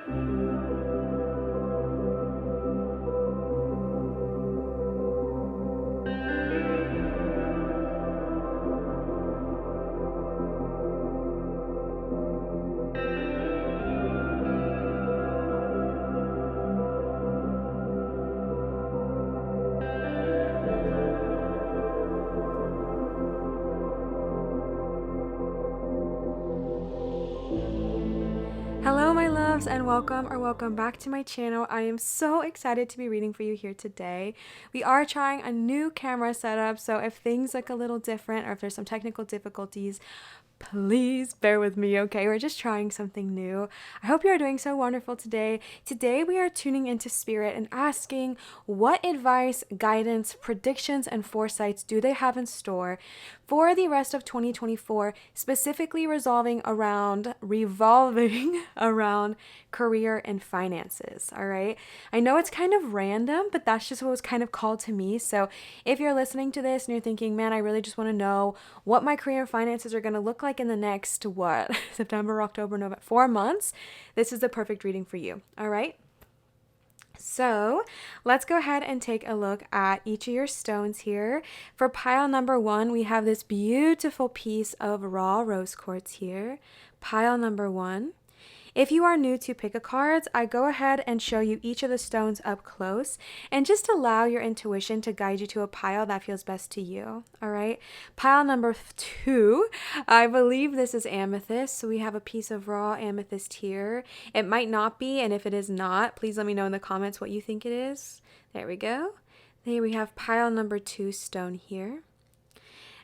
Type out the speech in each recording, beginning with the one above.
Hello my loves and welcome back to my channel. I am so excited to be reading for you here today. We are trying a new camera setup, so if things look a little different or if there's some technical difficulties, please bear with me, okay? We're just trying something new. I hope you are doing so wonderful today. Today we are tuning into spirit and asking what advice, guidance, predictions, and foresights do they have in store for the rest of 2024, specifically revolving around career and finances, all right? I know it's kind of random, but that's just what was kind of called to me. So if you're listening to this and you're thinking, man, I really just want to know what my career and finances are going to look like in the next, September, October, November, 4 months, this is the perfect reading for you, all right? So let's go ahead and take a look at each of your stones here. For pile number 1, we have this beautiful piece of raw rose quartz here. Pile number 1. If you are new to pick a cards, I go ahead and show you each of the stones up close and just allow your intuition to guide you to a pile that feels best to you. All right. Pile number 2, I believe this is amethyst. So we have a piece of raw amethyst here. It might not be, and if it is not, please let me know in the comments what you think it is. There we go. There we have pile number 2 stone here.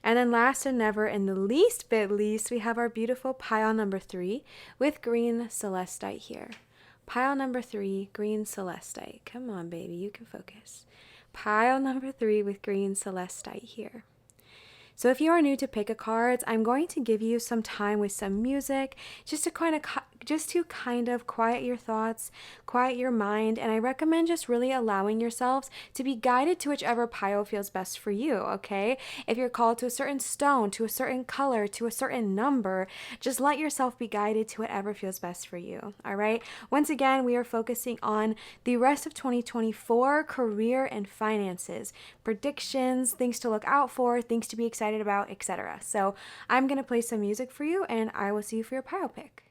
And then last and never in the least bit least, we have our beautiful pile number 3 with green celestite here. Pile number 3, green celestite. Come on, baby, you can focus. Pile number 3 with green celestite here. So if you are new to pick a cards, I'm going to give you some time with some music just to kind of quiet your thoughts, quiet your mind, and I recommend just really allowing yourselves to be guided to whichever pile feels best for you, okay? If you're called to a certain stone, to a certain color, to a certain number, just let yourself be guided to whatever feels best for you, all right? Once again, we are focusing on the rest of 2024, career and finances, predictions, things to look out for, things to be excited about, etc. So I'm going to play some music for you and I will see you for your pile pick.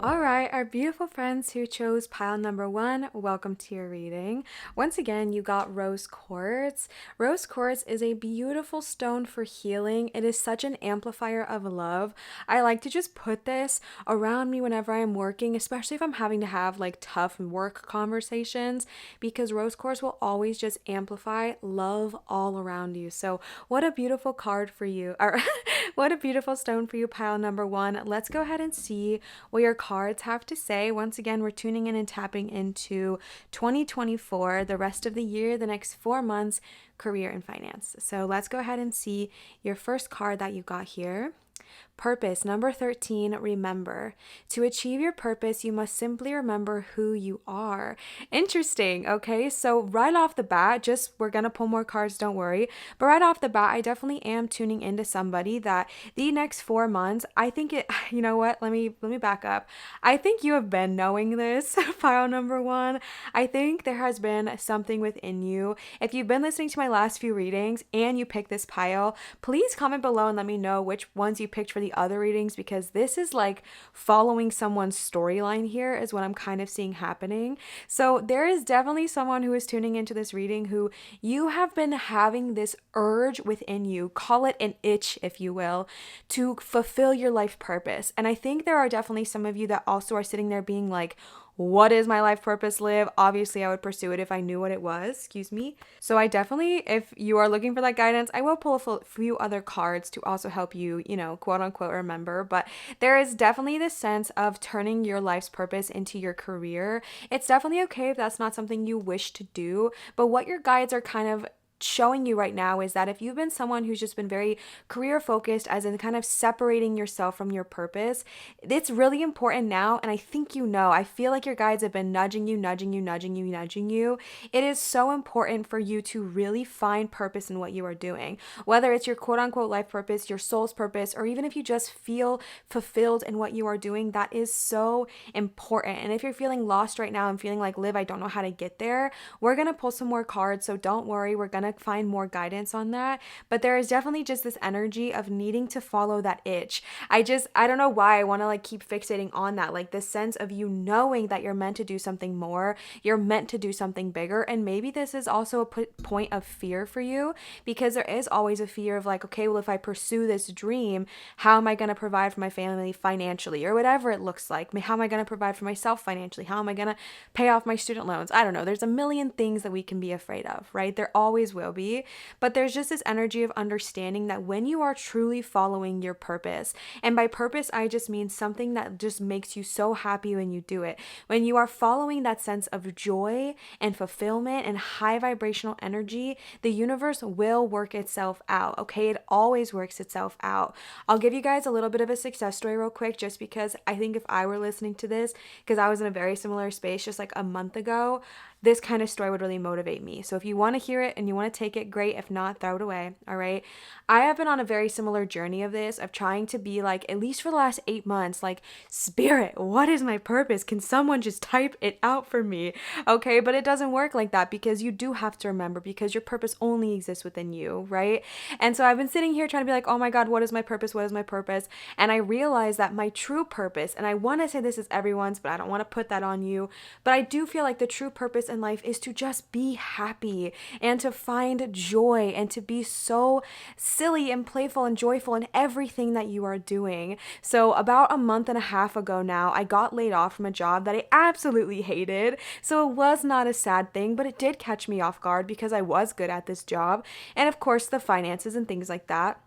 All right, our beautiful friends who chose pile number 1, welcome to your reading. Once again, you got rose quartz. Rose quartz is a beautiful stone for healing. It is such an amplifier of love. I like to just put this around me whenever I'm working, especially if I'm having to have like tough work conversations, because rose quartz will always just amplify love all around you. So what a beautiful card for you, or what a beautiful stone for you, pile number 1. Let's go ahead and see what your cards have to say. Once again, we're tuning in and tapping into 2024, the rest of the year, the next 4 months, career and finance. So let's go ahead and see your first card that you got here. Purpose, number 13, remember. To achieve your purpose, you must simply remember who you are. Interesting, okay? So right off the bat, we're gonna pull more cards, don't worry. But right off the bat, I definitely am tuning into somebody that the next 4 months, I think you know what? Let me back up. I think you have been knowing this, pile number 1. I think there has been something within you. If you've been listening to my last few readings and you picked this pile, please comment below and let me know which ones you picked for the other readings, because this is like following someone's storyline here is what I'm kind of seeing happening. So there is definitely someone who is tuning into this reading who you have been having this urge within you, call it an itch if you will, to fulfill your life purpose. And I think there are definitely some of you that also are sitting there being like, what is my life purpose live? Obviously, I would pursue it if I knew what it was. Excuse me. So I definitely, if you are looking for that guidance, I will pull a few other cards to also help you, quote unquote, remember. But there is definitely this sense of turning your life's purpose into your career. It's definitely okay if that's not something you wish to do, but what your guides are kind of showing you right now is that if you've been someone who's just been very career focused, as in kind of separating yourself from your purpose, it's really important now. And I think I feel like your guides have been nudging you, nudging you, nudging you, nudging you. It is so important for you to really find purpose in what you are doing, whether it's your quote unquote life purpose, your soul's purpose, or even if you just feel fulfilled in what you are doing. That is so important. And if you're feeling lost right now and feeling like, Liv, I don't know how to get there, we're going to pull some more cards. So don't worry, we're going to find more guidance on that. But there is definitely just this energy of needing to follow that itch. I don't know why I want to keep fixating on that, this sense of you knowing that you're meant to do something more, you're meant to do something bigger. And maybe this is also a point of fear for you, because there is always a fear of okay, well, if I pursue this dream, how am I going to provide for my family financially, or whatever it looks like? How am I going to provide for myself financially? How am I going to pay off my student loans? I don't know. There's a million things that we can be afraid of, right? There always will be. But there's just this energy of understanding that when you are truly following your purpose, and by purpose, I just mean something that just makes you so happy when you do it. When you are following that sense of joy and fulfillment and high vibrational energy, the universe will work itself out, okay? It always works itself out. I'll give you guys a little bit of a success story real quick, just because I think if I were listening to this, because I was in a very similar space just a month ago, this kind of story would really motivate me. So if you want to hear it and you want to take it, great. If not, throw it away. All right. I have been on a very similar journey of trying to be at least for the last 8 months, spirit, what is my purpose? Can someone just type it out for me? Okay. But it doesn't work like that, because you do have to remember, because your purpose only exists within you. Right. And so I've been sitting here trying to be oh my God, what is my purpose? What is my purpose? And I realized that my true purpose, and I want to say this is everyone's, but I don't want to put that on you, but I do feel the true purpose in life is to just be happy and to find joy and to be so silly and playful and joyful in everything that you are doing. So about a month and a half ago now, I got laid off from a job that I absolutely hated. So it was not a sad thing, but it did catch me off guard, because I was good at this job. And of course, the finances and things like that.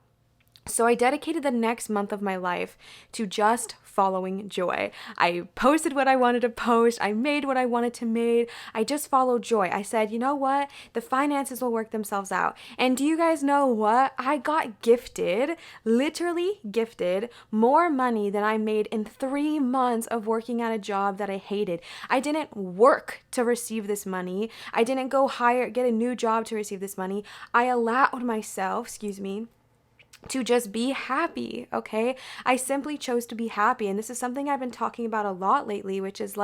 So I dedicated the next month of my life to just following joy. I posted what I wanted to post. I made what I wanted to make. I just followed joy. I said, you know what? The finances will work themselves out. And do you guys know what? I got gifted, literally gifted, more money than I made in 3 months of working at a job that I hated. I didn't work to receive this money. I didn't go get a new job to receive this money. I allowed myself, to just be happy, okay? I simply chose to be happy. And this is something I've been talking about a lot lately, which is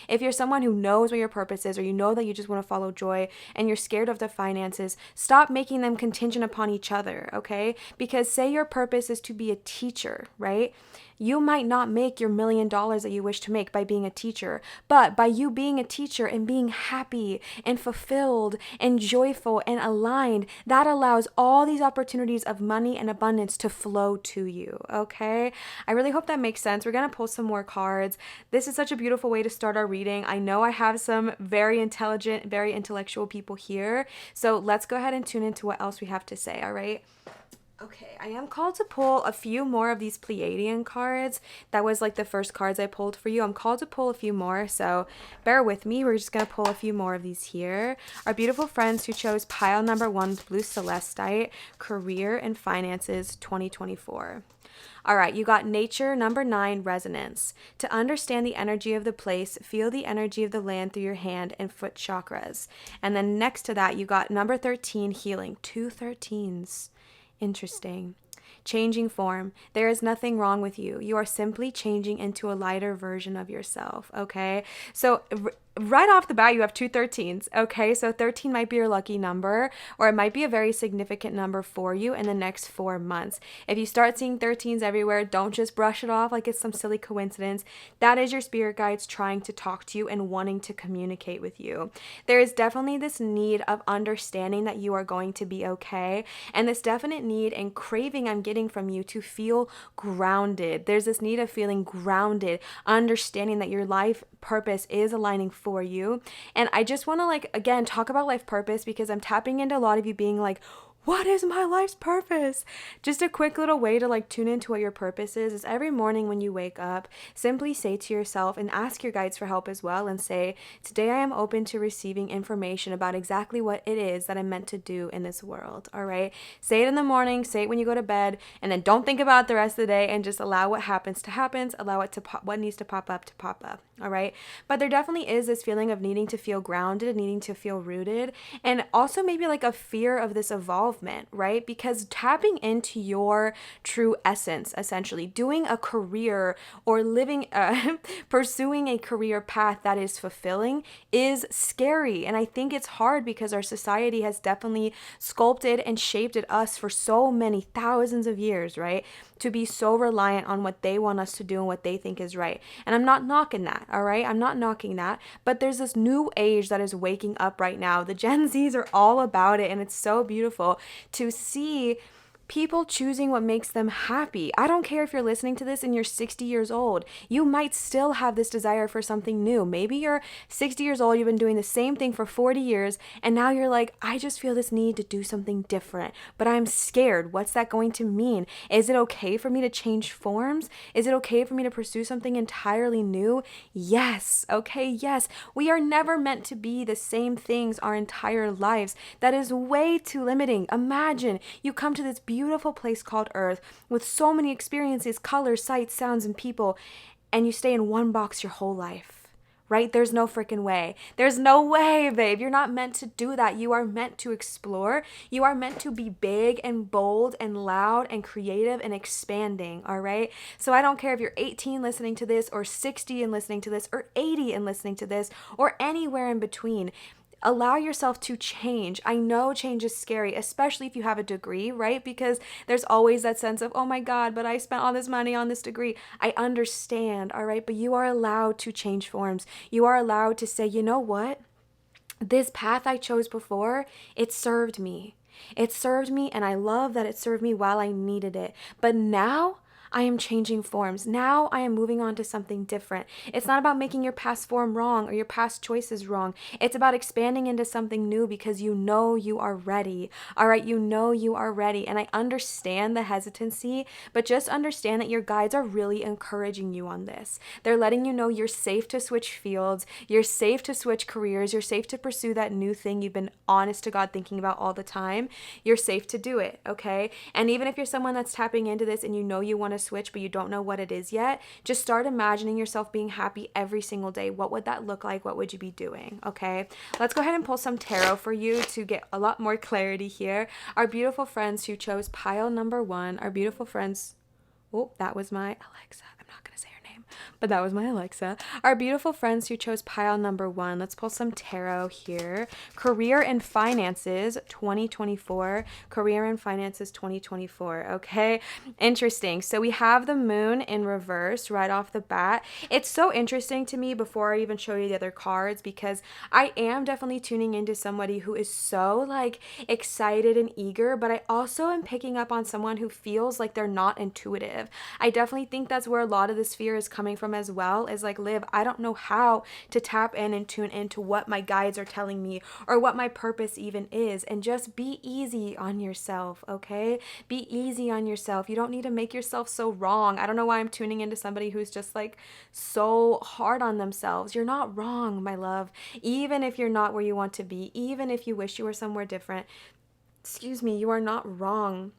if you're someone who knows what your purpose is, or you know that you just want to follow joy and you're scared of the finances, stop making them contingent upon each other, okay? Because say your purpose is to be a teacher, right? You might not make your $1 million that you wish to make by being a teacher, but by you being a teacher and being happy and fulfilled and joyful and aligned, that allows all these opportunities of money and abundance to flow to you, okay? I really hope that makes sense. We're going to pull some more cards. This is such a beautiful way to start our reading. I know I have some very intelligent, very intellectual people here, so let's go ahead and tune into what else we have to say, all right? Okay, I am called to pull a few more of these Pleiadian cards. That was the first cards I pulled for you. I'm called to pull a few more, so bear with me. We're just going to pull a few more of these here. Our beautiful friends who chose pile number 1, Blue Celestite, Career and Finances 2024. All right, you got Nature, number 9, Resonance. To understand the energy of the place, feel the energy of the land through your hand and foot chakras. And then next to that, you got number 13, Healing. 2 13s. Interesting. Changing form. There is nothing wrong with you. You are simply changing into a lighter version of yourself, okay? So right off the bat, you have two 13s. Okay, so 13 might be your lucky number, or it might be a very significant number for you in the next 4 months. If you start seeing 13s everywhere, don't just brush it off like it's some silly coincidence. That is your spirit guides trying to talk to you and wanting to communicate with you. There is definitely this need of understanding that you are going to be okay, and this definite need and craving I'm getting from you to feel grounded. There's this need of feeling grounded, understanding that your life purpose is aligning for you. And I just want to, like, again, talk about life purpose because I'm tapping into a lot of you being like, what is my life's purpose? Just a quick little way to like tune into what your purpose is every morning when you wake up, simply say to yourself and ask your guides for help as well and say, today I am open to receiving information about exactly what it is that I'm meant to do in this world. All right. Say it in the morning, say it when you go to bed, and then don't think about it the rest of the day and just allow what happens to happen, allow it to what needs to pop up to pop up. All right. But there definitely is this feeling of needing to feel grounded, needing to feel rooted, and also maybe like a fear of this evolvement, right? Because tapping into your true essence, essentially doing a career or living, pursuing a career path that is fulfilling is scary. And I think it's hard because our society has definitely sculpted and shaped us for so many thousands of years, right? To be so reliant on what they want us to do and what they think is right. And I'm not knocking that, all right? I'm not knocking that. But there's this new age that is waking up right now. The Gen Zs are all about it, and it's so beautiful to see people choosing what makes them happy. I don't care if you're listening to this and you're 60 years old. You might still have this desire for something new. Maybe you're 60 years old, you've been doing the same thing for 40 years, and now you're like, I just feel this need to do something different, but I'm scared. What's that going to mean? Is it okay for me to change forms? Is it okay for me to pursue something entirely new? Yes. Okay, yes. We are never meant to be the same things our entire lives. That is way too limiting. Imagine you come to this beautiful place called Earth with so many experiences, colors, sights, sounds, and people, and you stay in one box your whole life. Right? There's no freaking way. There's no way, babe. You're not meant to do that. You are meant to explore. You are meant to be big and bold and loud and creative and expanding. All right? So I don't care if you're 18 listening to this or 60 and listening to this or 80 and listening to this or anywhere in between. Allow yourself to change. I know change is scary, especially if you have a degree, right? Because there's always that sense of, oh my God, but I spent all this money on this degree. I understand, all right? But you are allowed to change forms. You are allowed to say, you know what? This path I chose before, it served me. It served me, and I love that it served me while I needed it. But now I am changing forms. Now I am moving on to something different. It's not about making your past form wrong or your past choices wrong. It's about expanding into something new because you know you are ready. All right, you know you are ready. And I understand the hesitancy, but just understand that your guides are really encouraging you on this. They're letting you know you're safe to switch fields. You're safe to switch careers. You're safe to pursue that new thing you've been honest to God thinking about all the time. You're safe to do it, okay? And even if you're someone that's tapping into this and you know you want to switch, but you don't know what it is yet, just start imagining yourself being happy every single day. What would that look like? What would you be doing? Okay, let's go ahead and pull some tarot for you to get a lot more clarity here. Our beautiful friends who chose pile number 1, our beautiful friends. Oh, that was my Alexa. I'm not going to say her name, but that was my Alexa. Our beautiful friends who chose pile number 1. Let's pull some tarot here. Career and finances 2024. Career and finances 2024. Okay, interesting. So we have the moon in reverse right off the bat. It's so interesting to me before I even show you the other cards because I am definitely tuning into somebody who is so like excited and eager, but I also am picking up on someone who feels like they're not intuitive. I definitely think that's where a lot of this fear is coming from as well, is like, Liv, I don't know how to tap in and tune into what my guides are telling me or what my purpose even is. And just be easy on yourself, okay? Be easy on yourself. You don't need to make yourself so wrong. I don't know why I'm tuning into somebody who's just like so hard on themselves. You're not wrong, my love. Even if you're not where you want to be, even if you wish you were somewhere different, excuse me, you are not wrong.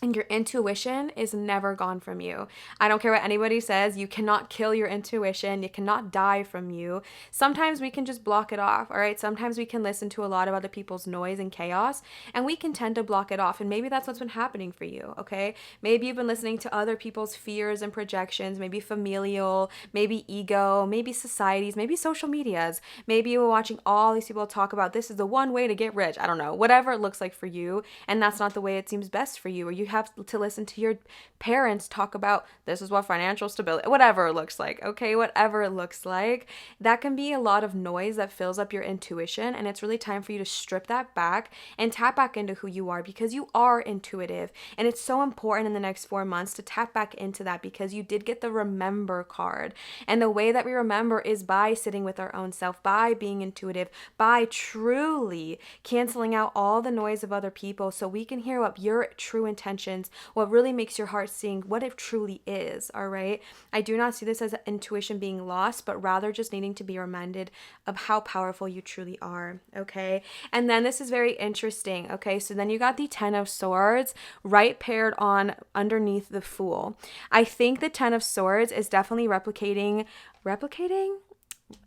And your intuition is never gone from you. I don't care what anybody says. You cannot kill your intuition. It cannot die from you. Sometimes we can just block it off, all right? Sometimes we can listen to a lot of other people's noise and chaos, and we can tend to block it off. And maybe that's what's been happening for you, okay? Maybe you've been listening to other people's fears and projections, maybe familial, maybe ego, maybe societies, maybe social medias. Maybe you were watching all these people talk about this is the one way to get rich. I don't know, whatever it looks like for you. And that's not the way it seems best for you. Or you have to listen to your parents talk about this is what financial stability, whatever it looks like, okay? Whatever it looks like. That can be a lot of noise that fills up your intuition. And it's really time for you to strip that back and tap back into who you are, because you are intuitive. And it's so important in the next 4 months to tap back into that, because you did get the remember card. And the way that we remember is by sitting with our own self, by being intuitive, by truly canceling out all the noise of other people so we can hear what your true intentions, what really makes your heart sing, what it truly is, all right? I do not see this as intuition being lost, but rather just needing to be reminded of how powerful you truly are, okay? And then this is very interesting, okay? So then you got the 10 of Swords right paired on underneath the Fool. I think the 10 of Swords is definitely replicating?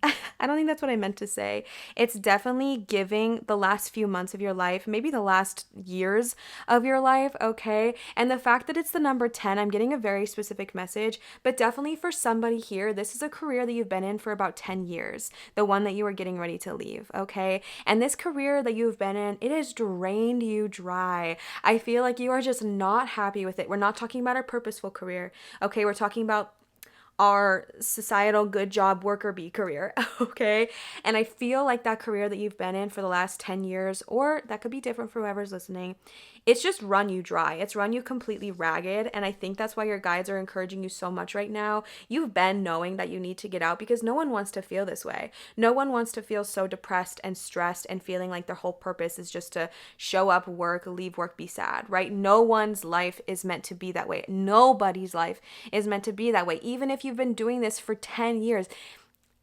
I don't think that's what I meant to say. It's definitely giving the last few months of your life, maybe the last years of your life, okay? And the fact that it's the number 10, I'm getting a very specific message, but definitely for somebody here, this is a career that you've been in for about 10 years, the one that you are getting ready to leave, okay? And this career that you've been in, it has drained you dry. I feel like you are just not happy with it. We're not talking about a purposeful career, okay? We're talking about our societal good job worker bee career, okay? And I feel like that career that you've been in for the last 10 years, or that could be different for whoever's listening, it's just run you dry. It's run you completely ragged. And I think that's why your guides are encouraging you so much right now. You've been knowing that you need to get out, because no one wants to feel this way. No one wants to feel so depressed and stressed and feeling like their whole purpose is just to show up, work, leave work, be sad, right? No one's life is meant to be that way. Nobody's life is meant to be that way. Even if you've been doing this for 10 years,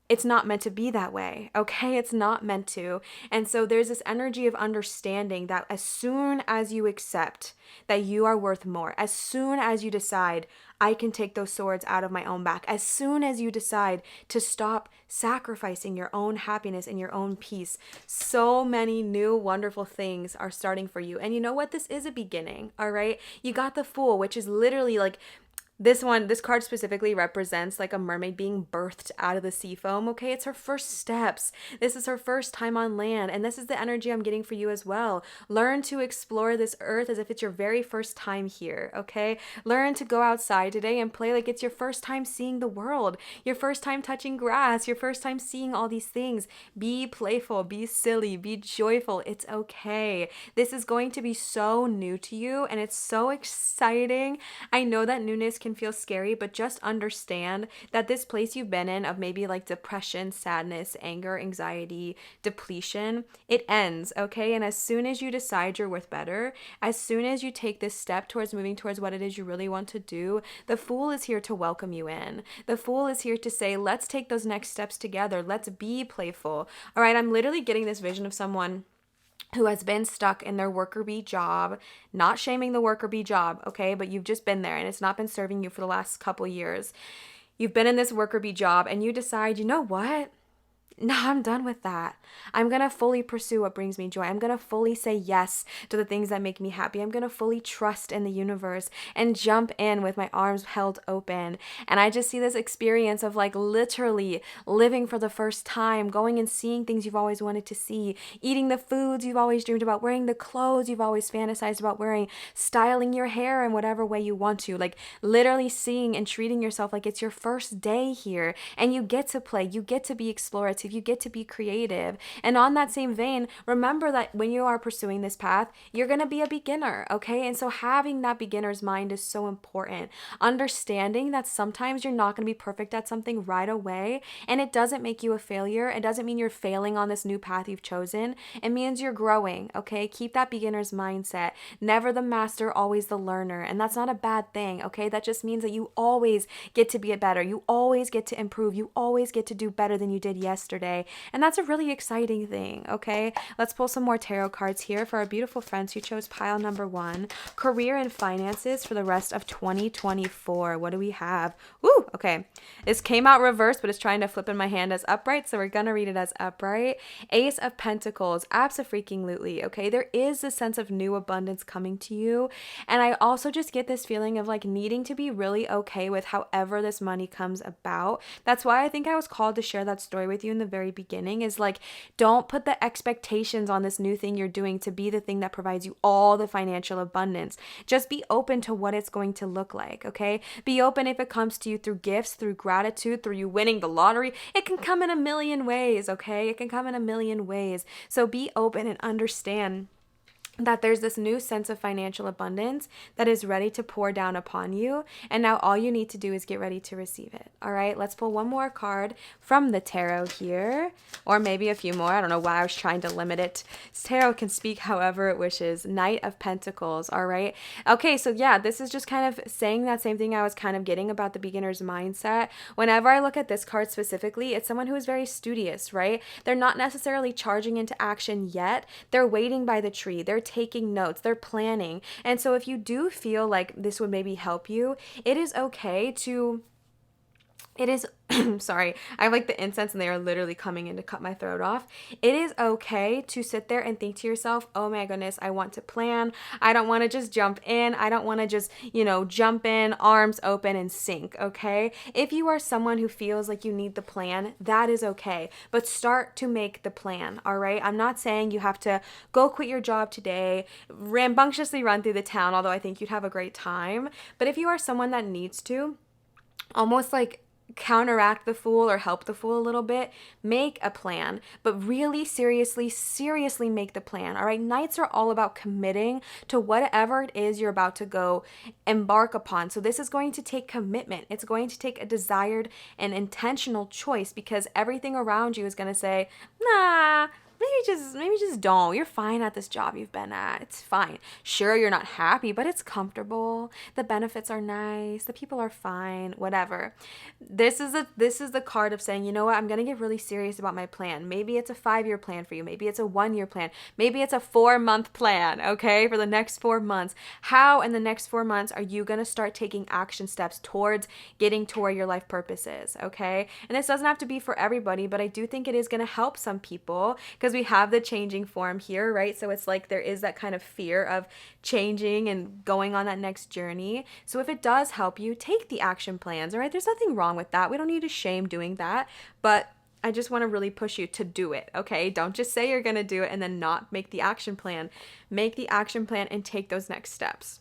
it's not meant to be that way, okay? It's not meant to. And so there's this energy of understanding that as soon as you accept that you are worth more, as soon as you decide, I can take those swords out of my own back, as soon as you decide to stop sacrificing your own happiness and your own peace, so many new wonderful things are starting for you. And you know what? This is a beginning, all right? You got the Fool, which is literally like, this card specifically represents like a mermaid being birthed out of the sea foam, okay? It's her first steps. This is her first time on land, and this is the energy I'm getting for you as well. Learn to explore this earth as if it's your very first time here, okay? Learn to go outside today and play like it's your first time seeing the world, your first time touching grass, your first time seeing all these things. Be playful, be silly, be joyful. It's okay. This is going to be so new to you, and it's so exciting. I know that newness can feel scary, but just understand that this place you've been in of maybe like depression, sadness, anger, anxiety, depletion, it ends, okay? And as soon as you decide you're worth better, as soon as you take this step towards moving towards what it is you really want to do, the Fool is here to welcome you in. The Fool is here to say, let's take those next steps together. Let's be playful. All right, I'm literally getting this vision of someone who has been stuck in their worker bee job, not shaming the worker bee job, okay? But you've just been there and it's not been serving you for the last couple years. You've been in this worker bee job and you decide, you know what? No, I'm done with that. I'm going to fully pursue what brings me joy. I'm going to fully say yes to the things that make me happy. I'm going to fully trust in the universe and jump in with my arms held open. And I just see this experience of like literally living for the first time, going and seeing things you've always wanted to see, eating the foods you've always dreamed about, wearing the clothes you've always fantasized about wearing, styling your hair in whatever way you want to, like literally seeing and treating yourself like it's your first day here. And you get to play, you get to be explorative, you get to be creative. And on that same vein, remember that when you are pursuing this path, you're going to be a beginner, okay? And so having that beginner's mind is so important. Understanding that sometimes you're not going to be perfect at something right away, and it doesn't make you a failure. It doesn't mean you're failing on this new path you've chosen. It means you're growing, okay? Keep that beginner's mindset. Never the master, always the learner. And that's not a bad thing, okay? That just means that you always get to be better. You always get to improve. You always get to do better than you did yesterday. yesterday. And that's a really exciting thing, okay? Let's pull some more tarot cards here for our beautiful friends who chose pile number 1. Career and finances for the rest of 2024. What do we have? Woo, okay. This came out reversed, but it's trying to flip in my hand as upright, so we're going to read it as upright. Ace of Pentacles, abso-freaking-lutely, okay? There is this sense of new abundance coming to you, and I also just get this feeling of like needing to be really okay with however this money comes about. That's why I think I was called to share that story with you in the very beginning, is like, don't put the expectations on this new thing you're doing to be the thing that provides you all the financial abundance. Just be open to what it's going to look like, okay? Be open if it comes to you through gifts, through gratitude, through you winning the lottery. It can come in a million ways, okay? It can come in a million ways. So be open and understand that there's this new sense of financial abundance that is ready to pour down upon you. And now all you need to do is get ready to receive it. All right, let's pull one more card from the tarot here, or maybe a few more. I don't know why I was trying to limit it. Tarot can speak however it wishes. Knight of Pentacles. All right. Okay, so yeah, this is just kind of saying that same thing I was kind of getting about the beginner's mindset. Whenever I look at this card specifically, it's someone who is very studious, right? They're not necessarily charging into action yet. They're waiting by the tree. They're taking notes, they're planning. And so if you do feel like this would maybe help you, it is okay to, sorry, I have like the incense and they are literally coming in to cut my throat off. It is okay to sit there and think to yourself, oh my goodness, I want to plan. I don't want to just jump in. I don't want to just, jump in, arms open and sink, okay? If you are someone who feels like you need the plan, that is okay. But start to make the plan, all right? I'm not saying you have to go quit your job today, rambunctiously run through the town, although I think you'd have a great time. But if you are someone that needs to, almost like counteract the fool or help the fool a little bit, make a plan, but really seriously make the plan. All right, nights are all about committing to whatever it is you're about to go embark upon. So this is going to take commitment. It's going to take a desired and intentional choice, because everything around you is going to say, nah, maybe just don't. You're fine at this job you've been at. It's fine. Sure, you're not happy, but it's comfortable. The benefits are nice. The people are fine. Whatever. This is the card of saying, you know what? I'm gonna get really serious about my plan. Maybe it's a 5-year plan for you. Maybe it's a 1-year plan. Maybe it's a 4-month plan. Okay, for the next 4 months. How in the next 4 months are you gonna start taking action steps towards getting to where your life purpose is? Okay, and this doesn't have to be for everybody, but I do think it is gonna help some people, because we have the changing form here, right? So it's like there is that kind of fear of changing and going on that next journey. So if it does help you, take the action plans, all right? There's nothing wrong with that. We don't need to shame doing that, but I just want to really push you to do it, okay? Don't just say you're going to do it and then not make the action plan. Make the action plan and take those next steps.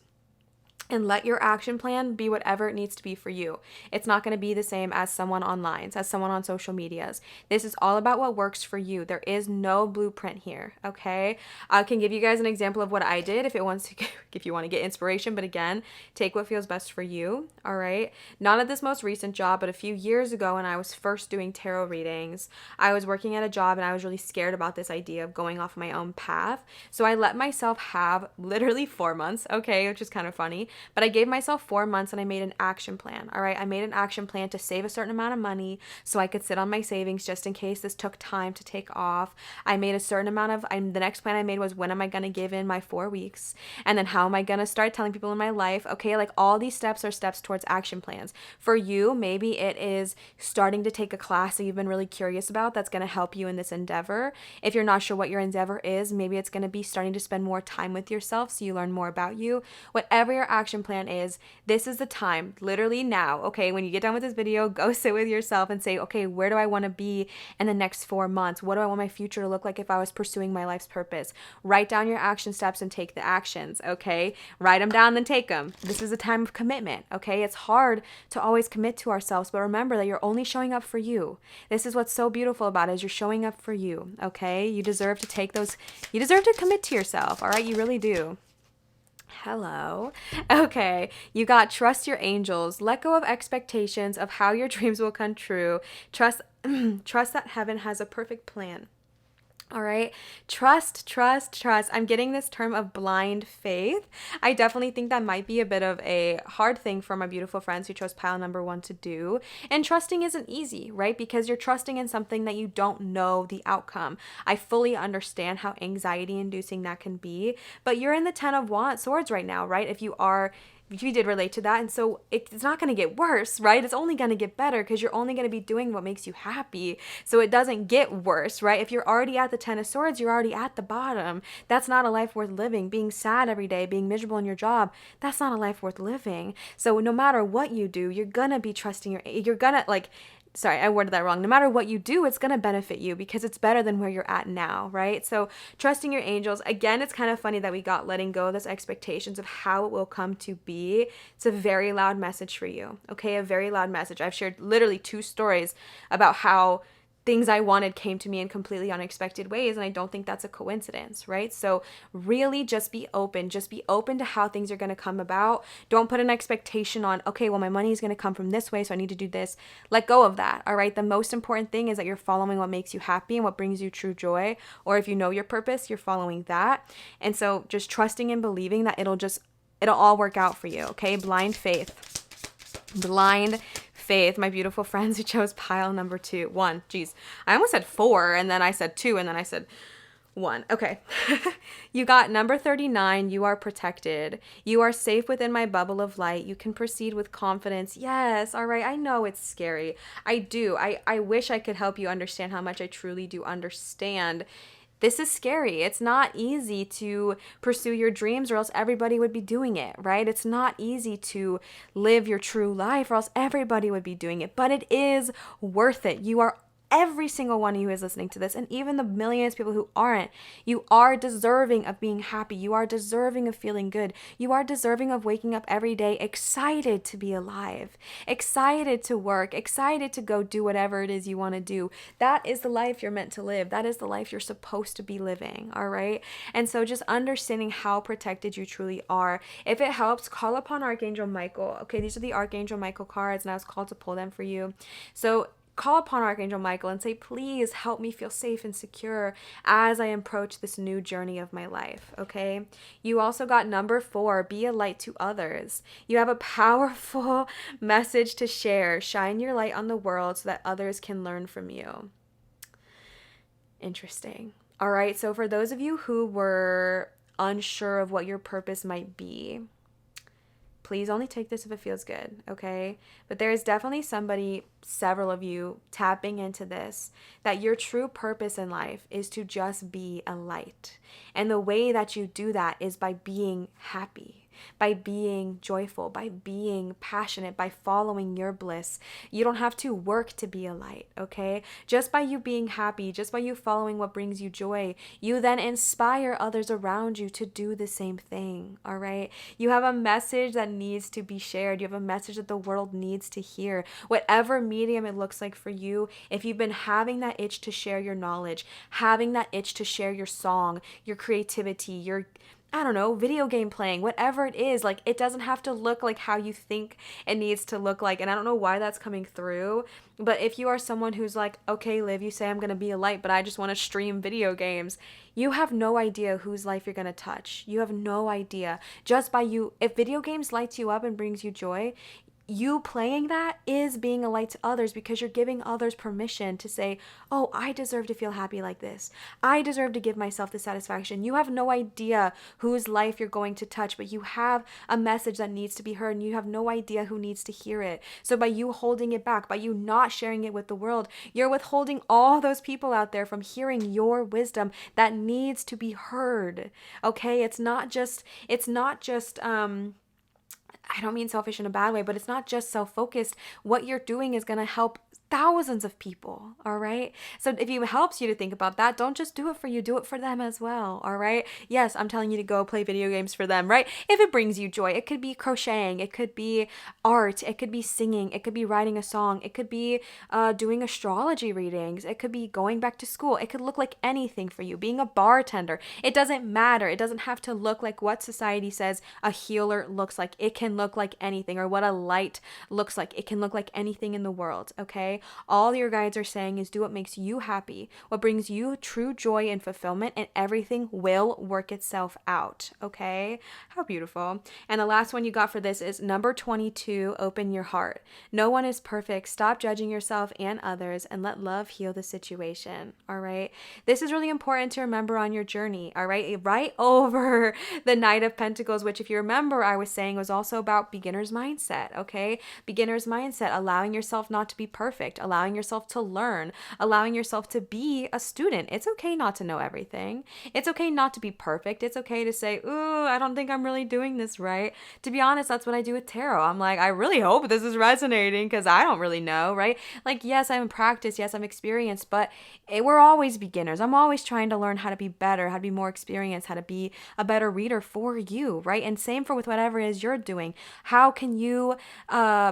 And let your action plan be whatever it needs to be for you. It's not going to be the same as someone online, as someone on social medias. This is all about what works for you. There is no blueprint here, okay? I can give you guys an example of what I did if you want to get inspiration, but again, take what feels best for you, all right? Not at this most recent job, but a few years ago when I was first doing tarot readings, I was working at a job and I was really scared about this idea of going off my own path. So I let myself have literally 4 months, okay, which is kind of funny. But I gave myself 4 months and I made an action plan, all right? I made an action plan to save a certain amount of money so I could sit on my savings just in case this took time to take off. I made a certain amount of, the next plan I made was, when am I going to give in my 4 weeks? And then how am I going to start telling people in my life? Okay, like all these steps are steps towards action plans. For you, maybe it is starting to take a class that you've been really curious about that's going to help you in this endeavor. If you're not sure what your endeavor is, maybe it's going to be starting to spend more time with yourself so you learn more about you. Whatever your action plan is, this is the time, literally now, okay? When you get done with this video, go sit with yourself and say, okay, where do I want to be in the next 4 months? What do I want my future to look like if I was pursuing my life's purpose? Write down your action steps and take the actions, okay? Write them down, then take them. This is a time of commitment, okay? It's hard to always commit to ourselves, but remember that you're only showing up for you. This is what's so beautiful about it, is you're showing up for you, okay? You deserve to take those, you deserve to commit to yourself, all right? You really do. Hello. Okay, you got trust your angels. Let go of expectations of how your dreams will come true. Trust that heaven has a perfect plan. All right. Trust, trust, trust. I'm getting this term of blind faith. I definitely think that might be a bit of a hard thing for my beautiful friends who chose pile number one to do. And trusting isn't easy, right? Because you're trusting in something that you don't know the outcome. I fully understand how anxiety inducing that can be, but you're in the 10 of swords right now, right? If you did relate to that. And so it's not going to get worse, right? It's only going to get better because you're only going to be doing what makes you happy. So it doesn't get worse, right? If you're already at the 10 of swords, you're already at the bottom. That's not a life worth living. Being sad every day, being miserable in your job, that's not a life worth living. So no matter what you do, you're going to be trusting you're going to sorry, I worded that wrong. No matter what you do, it's going to benefit you because it's better than where you're at now, right? So trusting your angels. Again, it's kind of funny that we got letting go of those expectations of how it will come to be. It's a very loud message for you, okay? A very loud message. I've shared literally 2 stories about how things I wanted came to me in completely unexpected ways, and I don't think that's a coincidence, right? So really just be open. Just be open to how things are going to come about. Don't put an expectation on, okay, well, my money is going to come from this way, so I need to do this. Let go of that, all right? The most important thing is that you're following what makes you happy and what brings you true joy, or if you know your purpose, you're following that. And so just trusting and believing that it'll all work out for you, okay? Blind faith. Blind faith. My beautiful friends who chose pile number 1. Geez, I almost said 4 and then I said 2 and then I said 1. Okay. You got number 39. You are protected. You are safe within my bubble of light. You can proceed with confidence. Yes. All right. I know it's scary. I do. I wish I could help you understand how much I truly do understand. This is scary. It's not easy to pursue your dreams or else everybody would be doing it, right? It's not easy to live your true life or else everybody would be doing it, but it is worth it. You are every single one of you is listening to this, and even the millions of people who aren't, you are deserving of being happy. You are deserving of feeling good. You are deserving of waking up every day excited to be alive, excited to work, excited to go do whatever it is you want to do. That is the life you're meant to live. That is the life you're supposed to be living, all right? And so just understanding how protected you truly are. If it helps, call upon Archangel Michael. Okay, these are the Archangel Michael cards, and I was called to pull them for you. So call upon Archangel Michael and say, please help me feel safe and secure as I approach this new journey of my life, okay? You also got number 4, be a light to others. You have a powerful message to share. Shine your light on the world so that others can learn from you. Interesting. All right, so for those of you who were unsure of what your purpose might be, please only take this if it feels good, okay? But there is definitely several of you tapping into this, that your true purpose in life is to just be a light. And the way that you do that is by being happy, by being joyful, by being passionate, by following your bliss. You don't have to work to be a light, okay? Just by you being happy, just by you following what brings you joy, you then inspire others around you to do the same thing, all right? You have a message that needs to be shared. You have a message that the world needs to hear. Whatever medium it looks like for you, if you've been having that itch to share your knowledge, having that itch to share your song, your creativity, your video game playing, whatever it is, like, it doesn't have to look like how you think it needs to look like. And I don't know why that's coming through, but if you are someone who's like, okay, Liv, you say I'm going to be a light, but I just want to stream video games, you have no idea whose life you're going to touch. You have no idea. Just by you, if video games lights you up and brings you joy, you playing that is being a light to others because you're giving others permission to say, oh, I deserve to feel happy like this. I deserve to give myself the satisfaction. You have no idea whose life you're going to touch, but you have a message that needs to be heard and you have no idea who needs to hear it. So by you holding it back, by you not sharing it with the world, you're withholding all those people out there from hearing your wisdom that needs to be heard. Okay? It's not just I don't mean selfish in a bad way, but it's not just self-focused. What you're doing is going to help thousands of people, all right? So if it helps you to think about that, don't just do it for you, do it for them as well, all right? Yes, I'm telling you to go play video games for them, right? If it brings you joy, it could be crocheting, it could be art, it could be singing, it could be writing a song, it could be doing astrology readings, it could be going back to school, it could look like anything for you, being a bartender. It doesn't matter. It doesn't have to look like what society says a healer looks like. It can look like anything, or what a light looks like. It can look like anything in the world, okay? All your guides are saying is do what makes you happy, what brings you true joy and fulfillment, and everything will work itself out, okay? How beautiful. And the last one you got for this is number 22, open your heart. No one is perfect. Stop judging yourself and others and let love heal the situation, all right? This is really important to remember on your journey, all right? Right over the Knight of Pentacles, which if you remember, I was saying was also about beginner's mindset, okay? Beginner's mindset, allowing yourself not to be perfect, allowing yourself to learn, allowing yourself to be a student. It's okay not to know everything. It's okay not to be perfect. It's okay to say, ooh, I don't think I'm really doing this right. To be honest, that's what I do with tarot. I'm like, I really hope this is resonating because I don't really know, right? Like, yes, I'm in practice. Yes, I'm experienced, but we're always beginners. I'm always trying to learn how to be better, how to be more experienced, how to be a better reader for you, right? And same for with whatever it is you're doing. How can you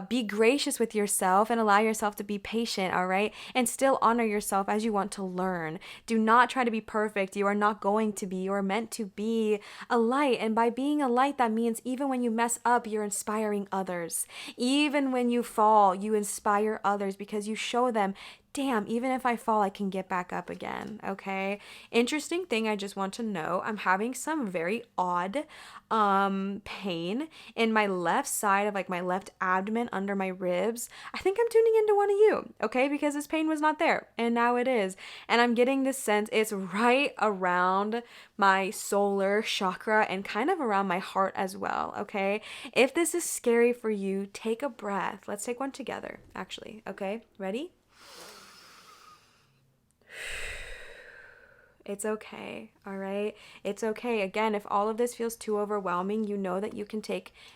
be gracious with yourself and allow yourself to be patient, all right? And still honor yourself as you want to learn. Do not try to be perfect. You are not going to be. You are meant to be a light. And by being a light, that means even when you mess up, you're inspiring others. Even when you fall, you inspire others because you show them, damn, even if I fall, I can get back up again, okay? Interesting thing I just want to know, I'm having some very odd pain in my left side of like my left abdomen under my ribs. I think I'm tuning into one of you, okay? Because this pain was not there and now it is. And I'm getting this sense it's right around my solar chakra and kind of around my heart as well, okay? If this is scary for you, take a breath. Let's take one together, actually, okay? Ready? It's okay, all right? It's okay. Again, if all of this feels too overwhelming, you know that you can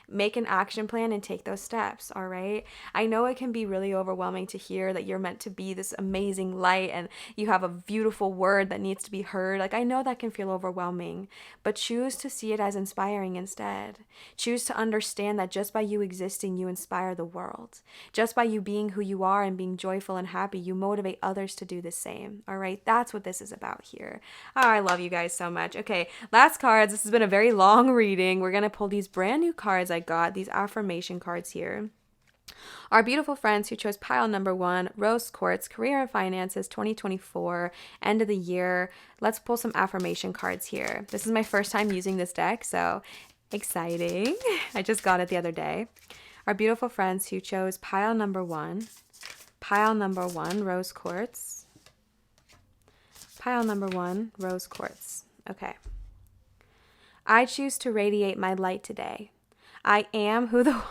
make an action plan and take those steps, all right? I know it can be really overwhelming to hear that you're meant to be this amazing light and you have a beautiful word that needs to be heard. Like, I know that can feel overwhelming, but choose to see it as inspiring instead. Choose to understand that just by you existing, you inspire the world. Just by you being who you are and being joyful and happy, you motivate others to do the same, all right? That's what this is about here. Oh, I love you guys so much. Okay, last cards. This has been a very long reading. We're going to pull these brand new cards I got, these affirmation cards here. Our beautiful friends who chose pile number 1, Rose Quartz, Career and Finances 2024, end of the year. Let's pull some affirmation cards here. This is my first time using this deck, so exciting. I just got it the other day. Our beautiful friends who chose pile number 1, Rose Quartz. Pile number 1, Rose Quartz. Okay. I choose to radiate my light today. I am who the...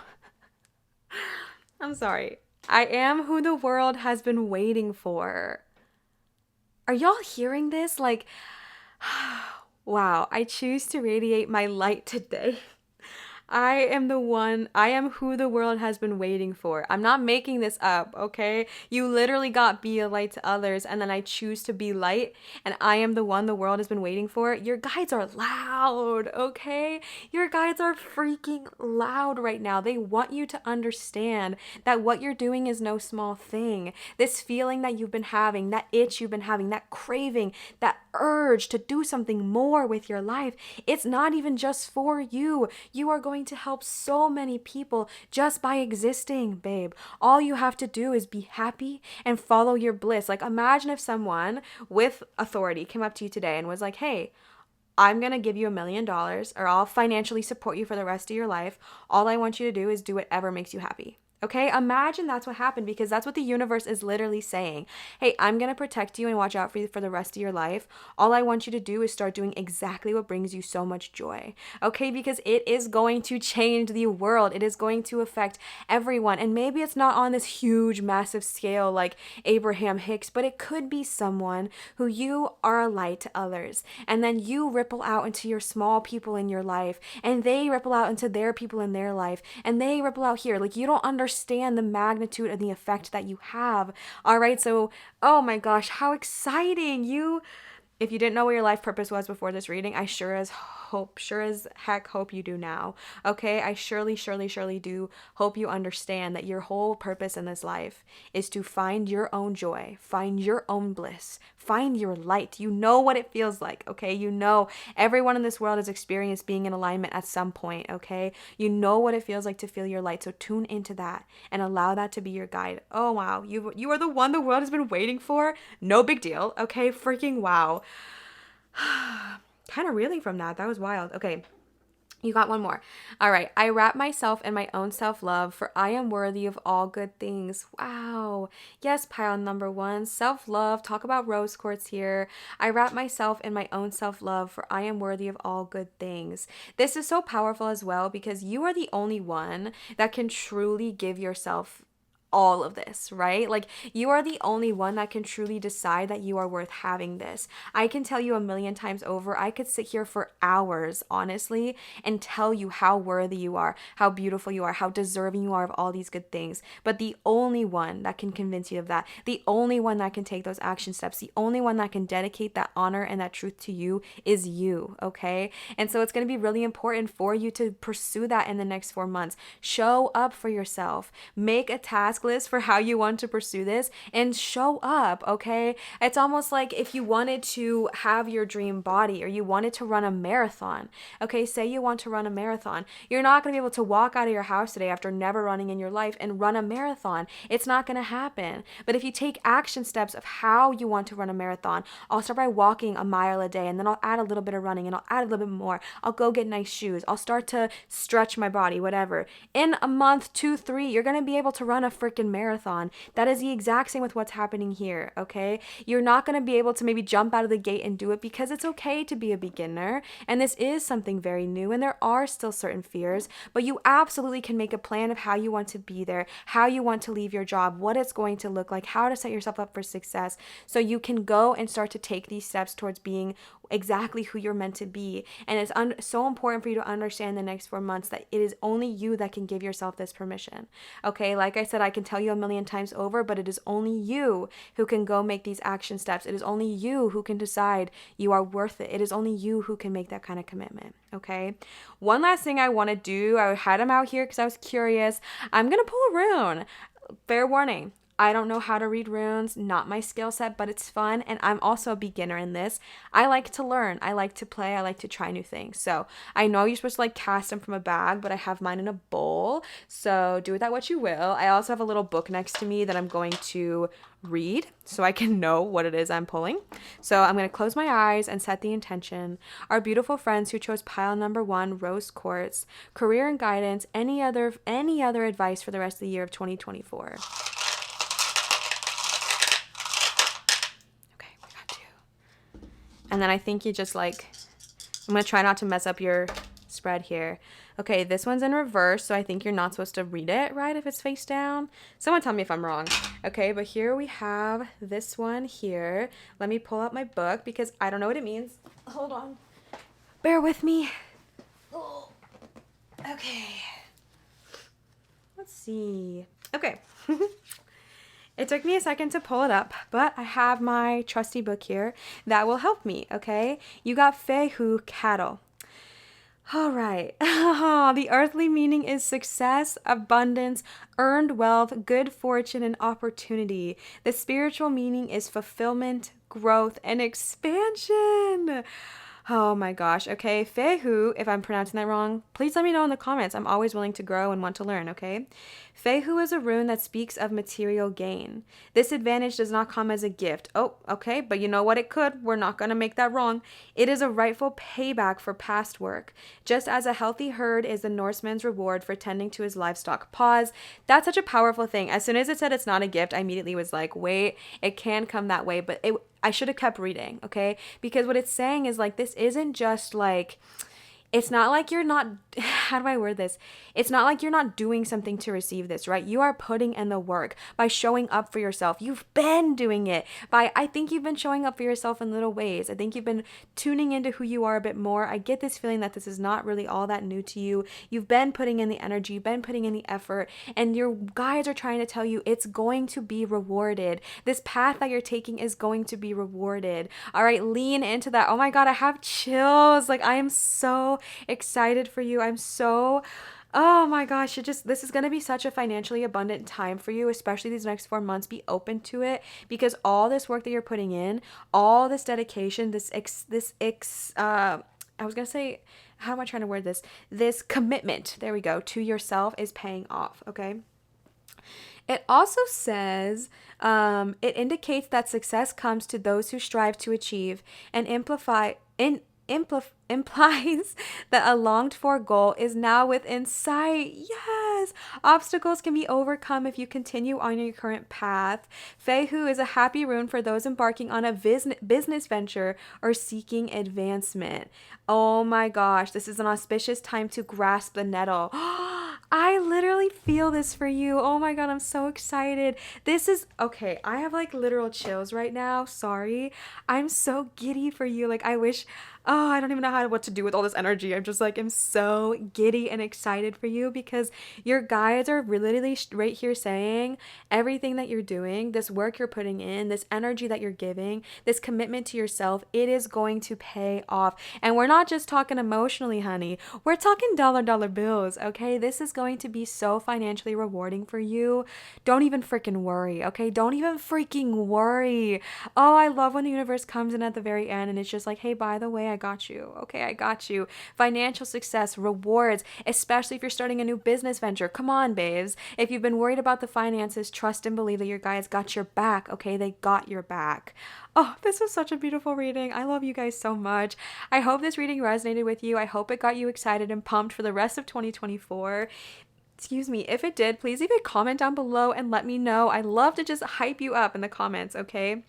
I'm sorry. I am who the world has been waiting for. Are y'all hearing this? Like, wow. I choose to radiate my light today. I am who the world has been waiting for. I'm not making this up, okay? You literally got be a light to others, and then I choose to be light, and I am the one the world has been waiting for. Your guides are loud, okay? Your guides are freaking loud right now. They want you to understand that what you're doing is no small thing. This feeling that you've been having, that itch you've been having, that craving, that urge to do something more with your life, it's not even just for you. You are going to help so many people just by existing, babe. All you have to do is be happy and follow your bliss. Like, imagine if someone with authority came up to you today and was like, hey, I'm going to give you $1 million, or I'll financially support you for the rest of your life. All I want you to do is do whatever makes you happy. Okay, imagine that's what happened, because that's what the universe is literally saying. Hey, I'm going to protect you and watch out for you for the rest of your life. All I want you to do is start doing exactly what brings you so much joy. Okay, because it is going to change the world. It is going to affect everyone. And maybe it's not on this huge, massive scale like Abraham Hicks, but it could be someone who you are a light to others. And then you ripple out into your small people in your life, and they ripple out into their people in their life, and they ripple out here. Like, you don't understand the magnitude and the effect that you have. All right, so oh my gosh, how exciting. If you didn't know what your life purpose was before this reading, I sure as sure as heck hope you do now. Okay, I surely, surely, surely do hope you understand that your whole purpose in this life is to find your own joy, find your own bliss, find your light. You know what it feels like, okay? You know everyone in this world has experienced being in alignment at some point, okay? You know what it feels like to feel your light. So tune into that and allow that to be your guide. Oh wow, you are the one the world has been waiting for. No big deal, okay? Freaking wow. Kind of reeling from that. That was wild. Okay. You got one more. All right. I wrap myself in my own self-love, for I am worthy of all good things. Wow. Yes, pile number one. Self-love. Talk about rose quartz here. I wrap myself in my own self-love, for I am worthy of all good things. This is so powerful as well because you are the only one that can truly give yourself all of this, right? Like you are the only one that can truly decide that you are worth having this. I can tell you a million times over, I could sit here for hours, honestly, and tell you how worthy you are, how beautiful you are, how deserving you are of all these good things. But the only one that can convince you of that, the only one that can take those action steps, the only one that can dedicate that honor and that truth to you is you, okay? And so it's going to be really important for you to pursue that in the next 4 months. Show up for yourself. Make a task list for how you want to pursue this and show up, okay? It's almost like if you wanted to have your dream body or you wanted to run a marathon, okay? Say you want to run a marathon. You're not going to be able to walk out of your house today after never running in your life and run a marathon. It's not going to happen. But if you take action steps of how you want to run a marathon, I'll start by walking a mile a day and then I'll add a little bit of running and I'll add a little bit more. I'll go get nice shoes. I'll start to stretch my body, whatever. In a month, 2, 3, you're going to be able to run a freaking marathon. That is the exact same with what's happening here, okay? You're not going to be able to maybe jump out of the gate and do it because it's okay to be a beginner. And this is something very new and there are still certain fears, but you absolutely can make a plan of how you want to be there, how you want to leave your job, what it's going to look like, how to set yourself up for success so you can go and start to take these steps towards being exactly who you're meant to be. And it's so important for you to understand the next 4 months that it is only you that can give yourself this permission. Okay, like I said, I can tell you a million times over, but it is only you who can go make these action steps. It is only you who can decide you are worth it. It is only you who can make that kind of commitment. Okay, one last thing I want to do, I had them out here because I was curious. I'm gonna pull a rune. Fair warning, I don't know how to read runes, not my skill set, but it's fun. And I'm also a beginner in this. I like to learn. I like to play. I like to try new things. So I know you're supposed to like cast them from a bag, but I have mine in a bowl. So do with that what you will. I also have a little book next to me that I'm going to read so I can know what it is I'm pulling. So I'm going to close my eyes and set the intention. Our beautiful friends who chose pile number 1, rose quartz, career and guidance, any other advice for the rest of the year of 2024. And then I think you just like, I'm going to try not to mess up your spread here. Okay, this one's in reverse, so I think you're not supposed to read it, right, if it's face down. Someone tell me if I'm wrong. Okay, but here we have this one here. Let me pull out my book because I don't know what it means. Hold on. Bear with me. Oh. Okay. Let's see. Okay. It took me a second to pull it up, but I have my trusty book here that will help me, okay? You got Fehu cattle. All right. The earthly meaning is success, abundance, earned wealth, good fortune, and opportunity. The spiritual meaning is fulfillment, growth, and expansion. Oh my gosh. Okay. Fehu, if I'm pronouncing that wrong, please let me know in the comments. I'm always willing to grow and want to learn, okay? Fehu is a rune that speaks of material gain. This advantage does not come as a gift. Oh, okay, but you know what it could? We're not going to make that wrong. It is a rightful payback for past work. Just as a healthy herd is the Norseman's reward for tending to his livestock. Pause. That's such a powerful thing. As soon as it said it's not a gift, I immediately was like, wait, it can come that way, but I should have kept reading, okay? Because what it's saying is like, this isn't just like, it's not like you're not, how do I word this? It's not like you're not doing something to receive this, right? You are putting in the work by showing up for yourself. You've been doing it I think you've been showing up for yourself in little ways. I think you've been tuning into who you are a bit more. I get this feeling that this is not really all that new to you. You've been putting in the energy, you've been putting in the effort, and your guides are trying to tell you it's going to be rewarded. This path that you're taking is going to be rewarded. All right, lean into that. Oh my God, I have chills. Like, I am so excited for you. Oh my gosh, this is going to be such a financially abundant time for you, especially these next 4 months. Be open to it because all this work that you're putting in, all this dedication, I was going to say, how am I trying to word this? This commitment, there we go, to yourself is paying off, okay? It also says it indicates that success comes to those who strive to achieve and implies that a longed for goal is now within sight. Yes! Obstacles can be overcome if you continue on your current path. Feihu is a happy rune for those embarking on a business venture or seeking advancement. Oh my gosh, this is an auspicious time to grasp the nettle. I literally feel this for you. Oh my God, I'm so excited. This is, okay, I have like literal chills right now. Sorry. I'm so giddy for you. Like, I wish, oh, I don't even know what to do with all this energy. I'm just like, I'm so giddy and excited for you because your guides are literally right here saying everything that you're doing, this work you're putting in, this energy that you're giving, this commitment to yourself, it is going to pay off. And we're not just talking emotionally, honey. We're talking dollar bills, okay? This is going to be so financially rewarding for you. Don't even freaking worry, okay? Don't even freaking worry. Oh, I love when the universe comes in at the very end and it's just like, hey, by the way, I got you. Okay, I got you. Financial success, rewards, especially if you're starting a new business venture. Come on, babes. If you've been worried about the finances, trust and believe that your guys got your back, okay? They got your back. Oh, this was such a beautiful reading. I love you guys so much. I hope this reading resonated with you. I hope it got you excited and pumped for the rest of 2024. Excuse me. If it did, please leave a comment down below and let me know. I love to just hype you up in the comments, okay?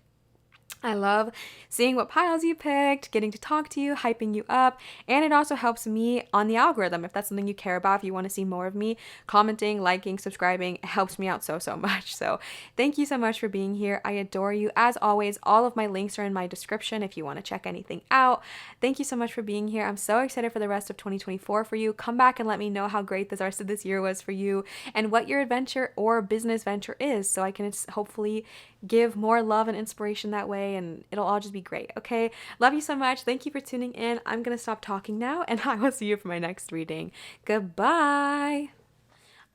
I love seeing what piles you picked, getting to talk to you, hyping you up, and it also helps me on the algorithm. If that's something you care about, if you want to see more of me, commenting, liking, subscribing, it helps me out so much. So thank you so much for being here. I adore you. As always, all of my links are in my description if you want to check anything out. Thank you so much for being here. I'm so excited for the rest of 2024 for you. Come back and let me know how great the rest of this year was for you and what your adventure or business venture is so I can hopefully give more love and inspiration that way, and it'll all just be great, okay? Love you so much. Thank you for tuning in. I'm gonna stop talking now, and I will see you for my next reading. Goodbye.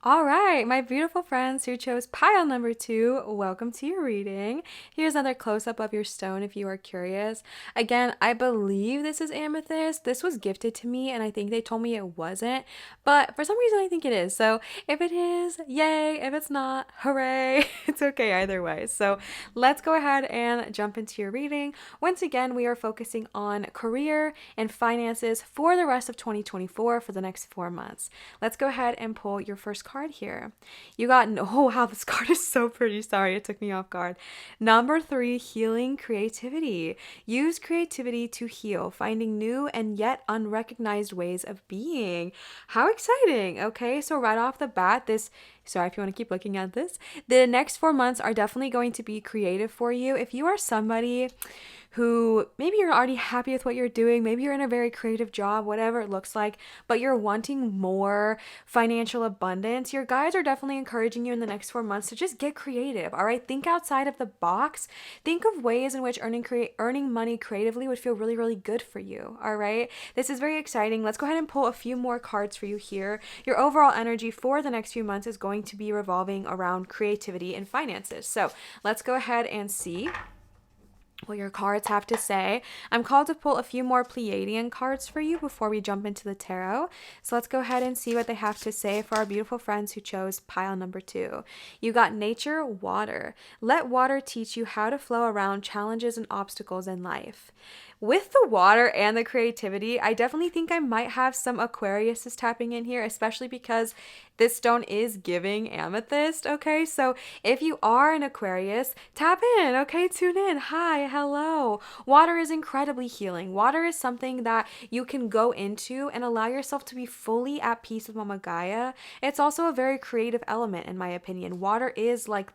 All right, my beautiful friends who chose pile number 2, welcome to your reading. Here's another close-up of your stone if you are curious. Again, I believe this is amethyst. This was gifted to me, and I think they told me it wasn't, but for some reason I think it is. So if it is, yay. If it's not, hooray. It's okay either way. So let's go ahead and jump into your reading. Once again, we are focusing on career and finances for the rest of 2024 for the next 4 months. Let's go ahead and pull your first card here. You got, oh wow, this card is so pretty. Sorry, it took me off guard. Number 3, healing creativity. Use creativity to heal, finding new and yet unrecognized ways of being. How exciting. Okay, so right off the bat, sorry if you want to keep looking at this, the next 4 months are definitely going to be creative for you. If you are somebody who maybe you're already happy with what you're doing, maybe you're in a very creative job, whatever it looks like, but you're wanting more financial abundance, your guides are definitely encouraging you in the next 4 months to just get creative, all right? Think outside of the box. Think of ways in which earning money creatively would feel really good for you, all right? This is very exciting. Let's go ahead and pull a few more cards for you here. Your overall energy for the next few months is going to be revolving around creativity and finances. So let's go ahead and see what your cards have to say. I'm called to pull a few more Pleiadian cards for you before we jump into the tarot. So let's go ahead and see what they have to say for our beautiful friends who chose pile number 2. You got nature, water. Let water teach you how to flow around challenges and obstacles in life. with the water and the creativity, I definitely think I might have some Aquarius is tapping in here, especially because this stone is giving amethyst, okay? So if you are an Aquarius, tap in, okay? Tune in. Hi, hello. Water is incredibly healing. Water is something that you can go into and allow yourself to be fully at peace with Mama Gaia. It's also a very creative element, in my opinion. Water is like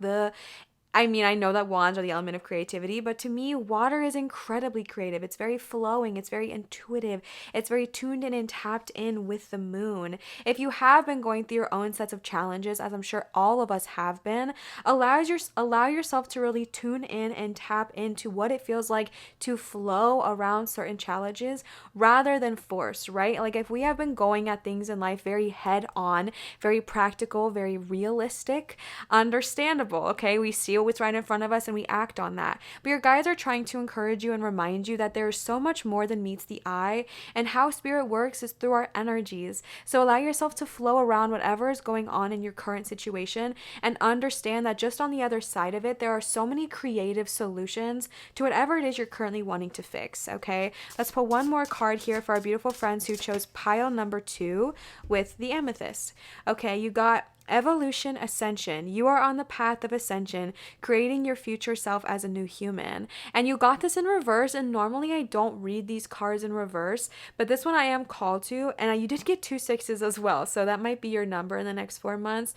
I mean, I know that wands are the element of creativity, but to me, water is incredibly creative. It's very flowing, it's very intuitive, it's very tuned in and tapped in with the moon. If you have been going through your own sets of challenges, as I'm sure all of us have been, allow yourself to really tune in and tap into what it feels like to flow around certain challenges rather than force, right? Like if we have been going at things in life very head on, very practical, very realistic, understandable, okay? We see what's right in front of us and we act on that. But your guides are trying to encourage you and remind you that there is so much more than meets the eye, and how spirit works is through our energies. So allow yourself to flow around whatever is going on in your current situation and understand that just on the other side of it, there are so many creative solutions to whatever it is you're currently wanting to fix, okay? Let's pull one more card here for our beautiful friends who chose pile number 2 with the amethyst. Okay, you got evolution, ascension. You are on the path of ascension, creating your future self as a new human. And you got this in reverse. And normally I don't read these cards in reverse, but this one I am called to. And you did get 2 6s as well. So that might be your number in the next 4 months.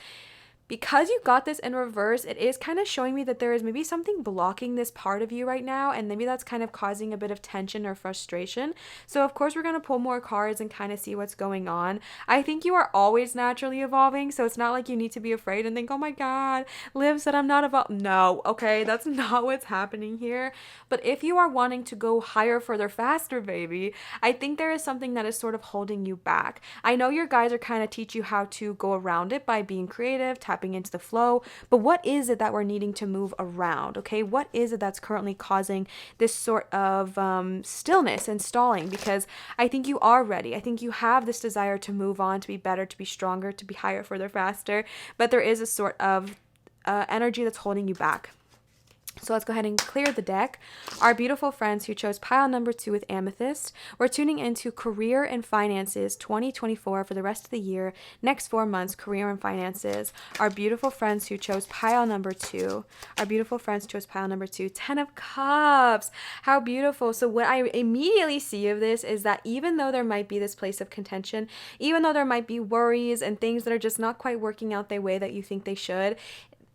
Because you got this in reverse, it is kind of showing me that there is maybe something blocking this part of you right now, and maybe that's kind of causing a bit of tension or frustration. So of course we're going to pull more cards and kind of see what's going on. I think you are always naturally evolving, so it's not like you need to be afraid and think, oh my god, Liv said I'm not evolved. No, okay, that's not what's happening here. But if you are wanting to go higher, further, faster, baby, I think there is something that is sort of holding you back. I know your guides are kind of teach you how to go around it by being creative, tapping into the flow, but what is it that we're needing to move around? Okay, what is it that's currently causing this sort of stillness and stalling? Because I think you are ready. I think you have this desire to move on, to be better, to be stronger, to be higher, further, faster, but there is a sort of energy that's holding you back. So let's go ahead and clear the deck. Our beautiful friends who chose pile number 2 with amethyst, we're tuning into career and finances 2024 for the rest of the year, next 4 months, career and finances. Our beautiful friends who chose pile number 2, Ten of Cups. How beautiful. So what I immediately see of this is that even though there might be this place of contention, even though there might be worries and things that are just not quite working out the way that you think they should,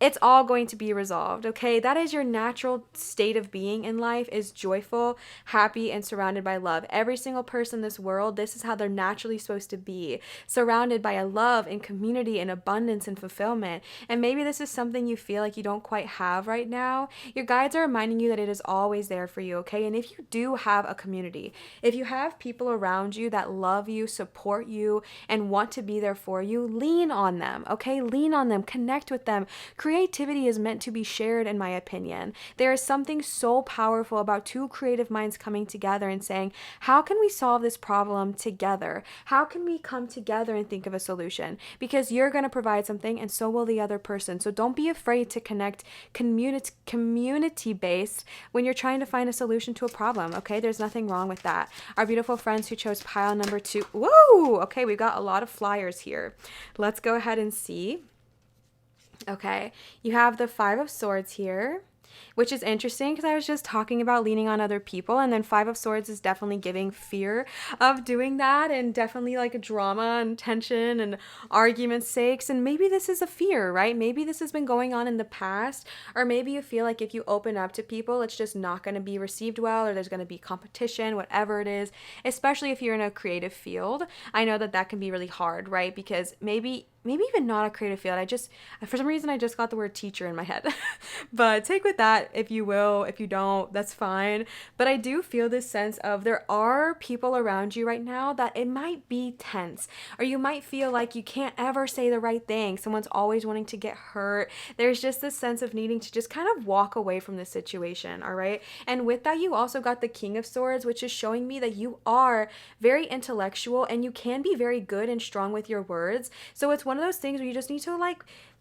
it's all going to be resolved, okay? That is your natural state of being in life, is joyful, happy, and surrounded by love. Every single person in this world, this is how they're naturally supposed to be, surrounded by a love and community and abundance and fulfillment. And maybe this is something you feel like you don't quite have right now. Your guides are reminding you that it is always there for you, okay? And if you do have a community, if you have people around you that love you, support you, and want to be there for you, lean on them, okay? Lean on them, connect with them. Creativity is meant to be shared, in my opinion. There is something so powerful about 2 creative minds coming together and saying, how can we solve this problem together? How can we come together and think of a solution? Because you're going to provide something and so will the other person. So don't be afraid to connect community-based when you're trying to find a solution to a problem, okay? There's nothing wrong with that. Our beautiful friends who chose pile number 2. Woo! Okay, we've got a lot of flyers here. Let's go ahead and see. Okay, you have the 5 of Swords here, which is interesting because I was just talking about leaning on other people, and then 5 of Swords is definitely giving fear of doing that, and definitely like a drama and tension and argument sakes. And maybe this is a fear, right? Maybe this has been going on in the past, or maybe you feel like if you open up to people, it's just not going to be received well, or there's going to be competition, whatever it is, especially if you're in a creative field. I know that that can be really hard, right? Because maybe even not a creative field. For some reason, I just got the word teacher in my head. But take with that if you will. If you don't, that's fine. But I do feel this sense of there are people around you right now that it might be tense, or you might feel like you can't ever say the right thing. Someone's always wanting to get hurt. There's just this sense of needing to just kind of walk away from the situation, all right? And with that, you also got the King of Swords, which is showing me that you are very intellectual and you can be very good and strong with your words. So it's one of those things where you just need to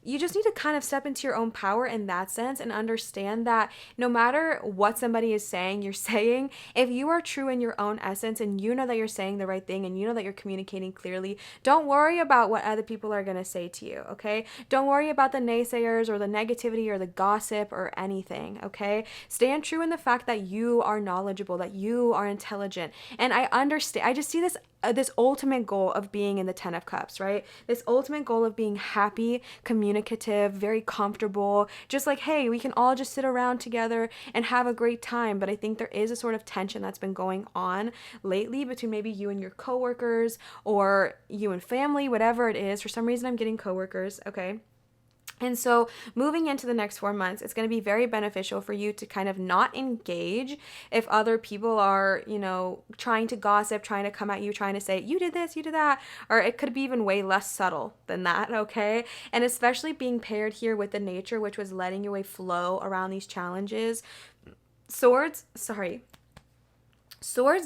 you just need to kind of step into your own power in that sense and understand that no matter what somebody is saying, you're saying, if you are true in your own essence and you know that you're saying the right thing and you know that you're communicating clearly, don't worry about what other people are going to say to you, okay? Don't worry about the naysayers or the negativity or the gossip or anything, okay? Stand true in the fact that you are knowledgeable, that you are intelligent. And I understand, I just see this ultimate goal of being in the 10 of cups, right? This ultimate goal of being happy, communicative, very comfortable, just like, hey, we can all just sit around together and have a great time. But I think there is a sort of tension that's been going on lately between maybe you and your coworkers or you and family, whatever it is. For some reason, I'm getting coworkers, okay? And so moving into the next 4 months, it's going to be very beneficial for you to kind of not engage if other people are, trying to gossip, trying to come at you, trying to say, you did this, you did that, or it could be even way less subtle than that, okay? And especially being paired here with the nature, which was letting your way flow around these challenges. Swords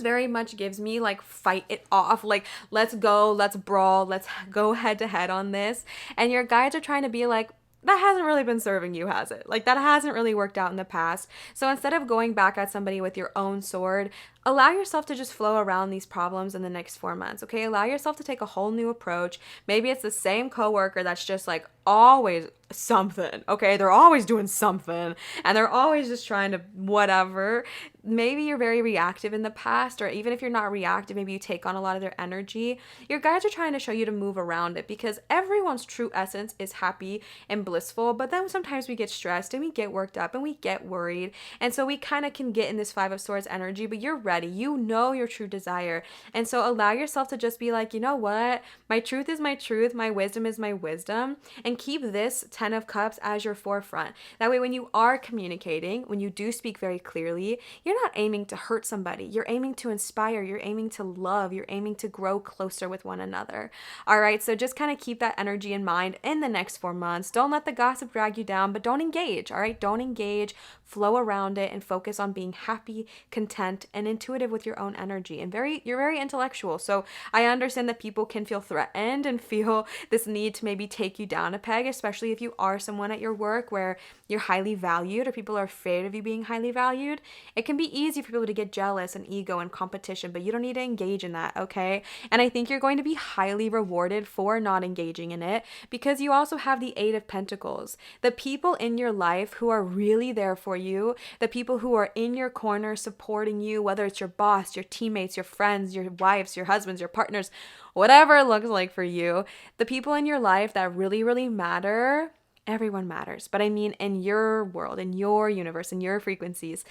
very much gives me like fight it off, like let's go, let's brawl, let's go head to head on this. And your guides are trying to be like, that hasn't really been serving you, has it? Like that hasn't really worked out in the past. So instead of going back at somebody with your own sword, allow yourself to just flow around these problems in the next 4 months, okay? Allow yourself to take a whole new approach. Maybe it's the same coworker that's just like always something, okay? They're always doing something and they're always just trying to whatever. Maybe you're very reactive in the past, or even if you're not reactive, maybe you take on a lot of their energy. Your guides are trying to show you to move around it because everyone's true essence is happy and blissful, but then sometimes we get stressed and we get worked up and we get worried. And so we kind of can get in this 5 of Swords energy, but you're ready. You know your true desire. And so allow yourself to just be like, you know what? My truth is my truth. My wisdom is my wisdom. And keep this 10 of Cups as your forefront. That way, when you are communicating, when you do speak very clearly, you're not aiming to hurt somebody. You're aiming to inspire. You're aiming to love. You're aiming to grow closer with one another. All right. So just kind of keep that energy in mind in the next 4 months. Don't let the gossip drag you down, but don't engage. All right. Don't engage. Flow around it and focus on being happy, content, and intuitive with your own energy. And you're very intellectual. So I understand that people can feel threatened and feel this need to maybe take you down a peg, especially if you are someone at your work where you're highly valued or people are afraid of you being highly valued. It can be easy for people to get jealous and ego and competition, but you don't need to engage in that, okay? And I think you're going to be highly rewarded for not engaging in it because you also have the 8 of Pentacles. The people in your life who are really there for you, the people who are in your corner supporting you, whether it's your boss, your teammates, your friends, your wives, your husbands, your partners, whatever it looks like for you, the people in your life that really, really matter. Everyone matters, but I mean in your world, in your universe, in your frequencies.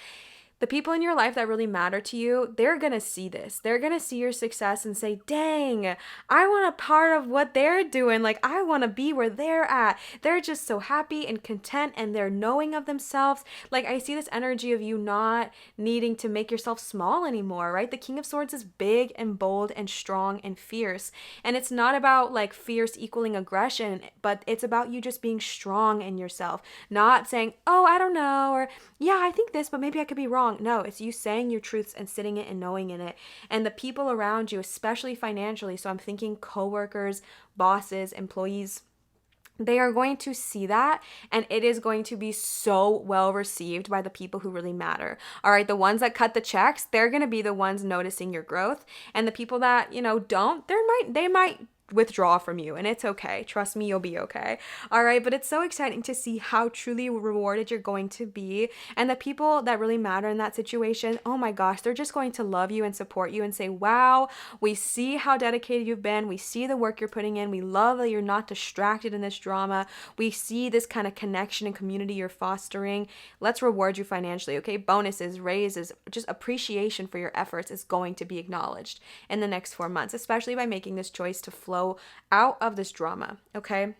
The people in your life that really matter to you, they're going to see this. They're going to see your success and say, dang, I want a part of what they're doing. Like, I want to be where they're at. They're just so happy and content and they're knowing of themselves. Like, I see this energy of you not needing to make yourself small anymore, right? The King of Swords is big and bold and strong and fierce. And it's not about like fierce equaling aggression, but it's about you just being strong in yourself. Not saying, oh, I don't know, or yeah, I think this, but maybe I could be wrong. No, it's you saying your truths and sitting it and knowing in it. And the people around you, especially financially, so I'm thinking coworkers, bosses, employees, they are going to see that and it is going to be so well received by the people who really matter. All right, the ones that cut the checks, they're going to be the ones noticing your growth. And the people that, don't, they might withdraw from you, and it's okay. Trust me, you'll be okay. All right, but it's so exciting to see how truly rewarded you're going to be, and the people that really matter in that situation, oh my gosh, they're just going to love you and support you and say, wow, we see how dedicated you've been, we see the work you're putting in, we love that you're not distracted in this drama, we see this kind of connection and community you're fostering. Let's reward you financially, okay? Bonuses, raises, just appreciation for your efforts is going to be acknowledged in the next 4 months, especially by making this choice to flow out of this drama, okay?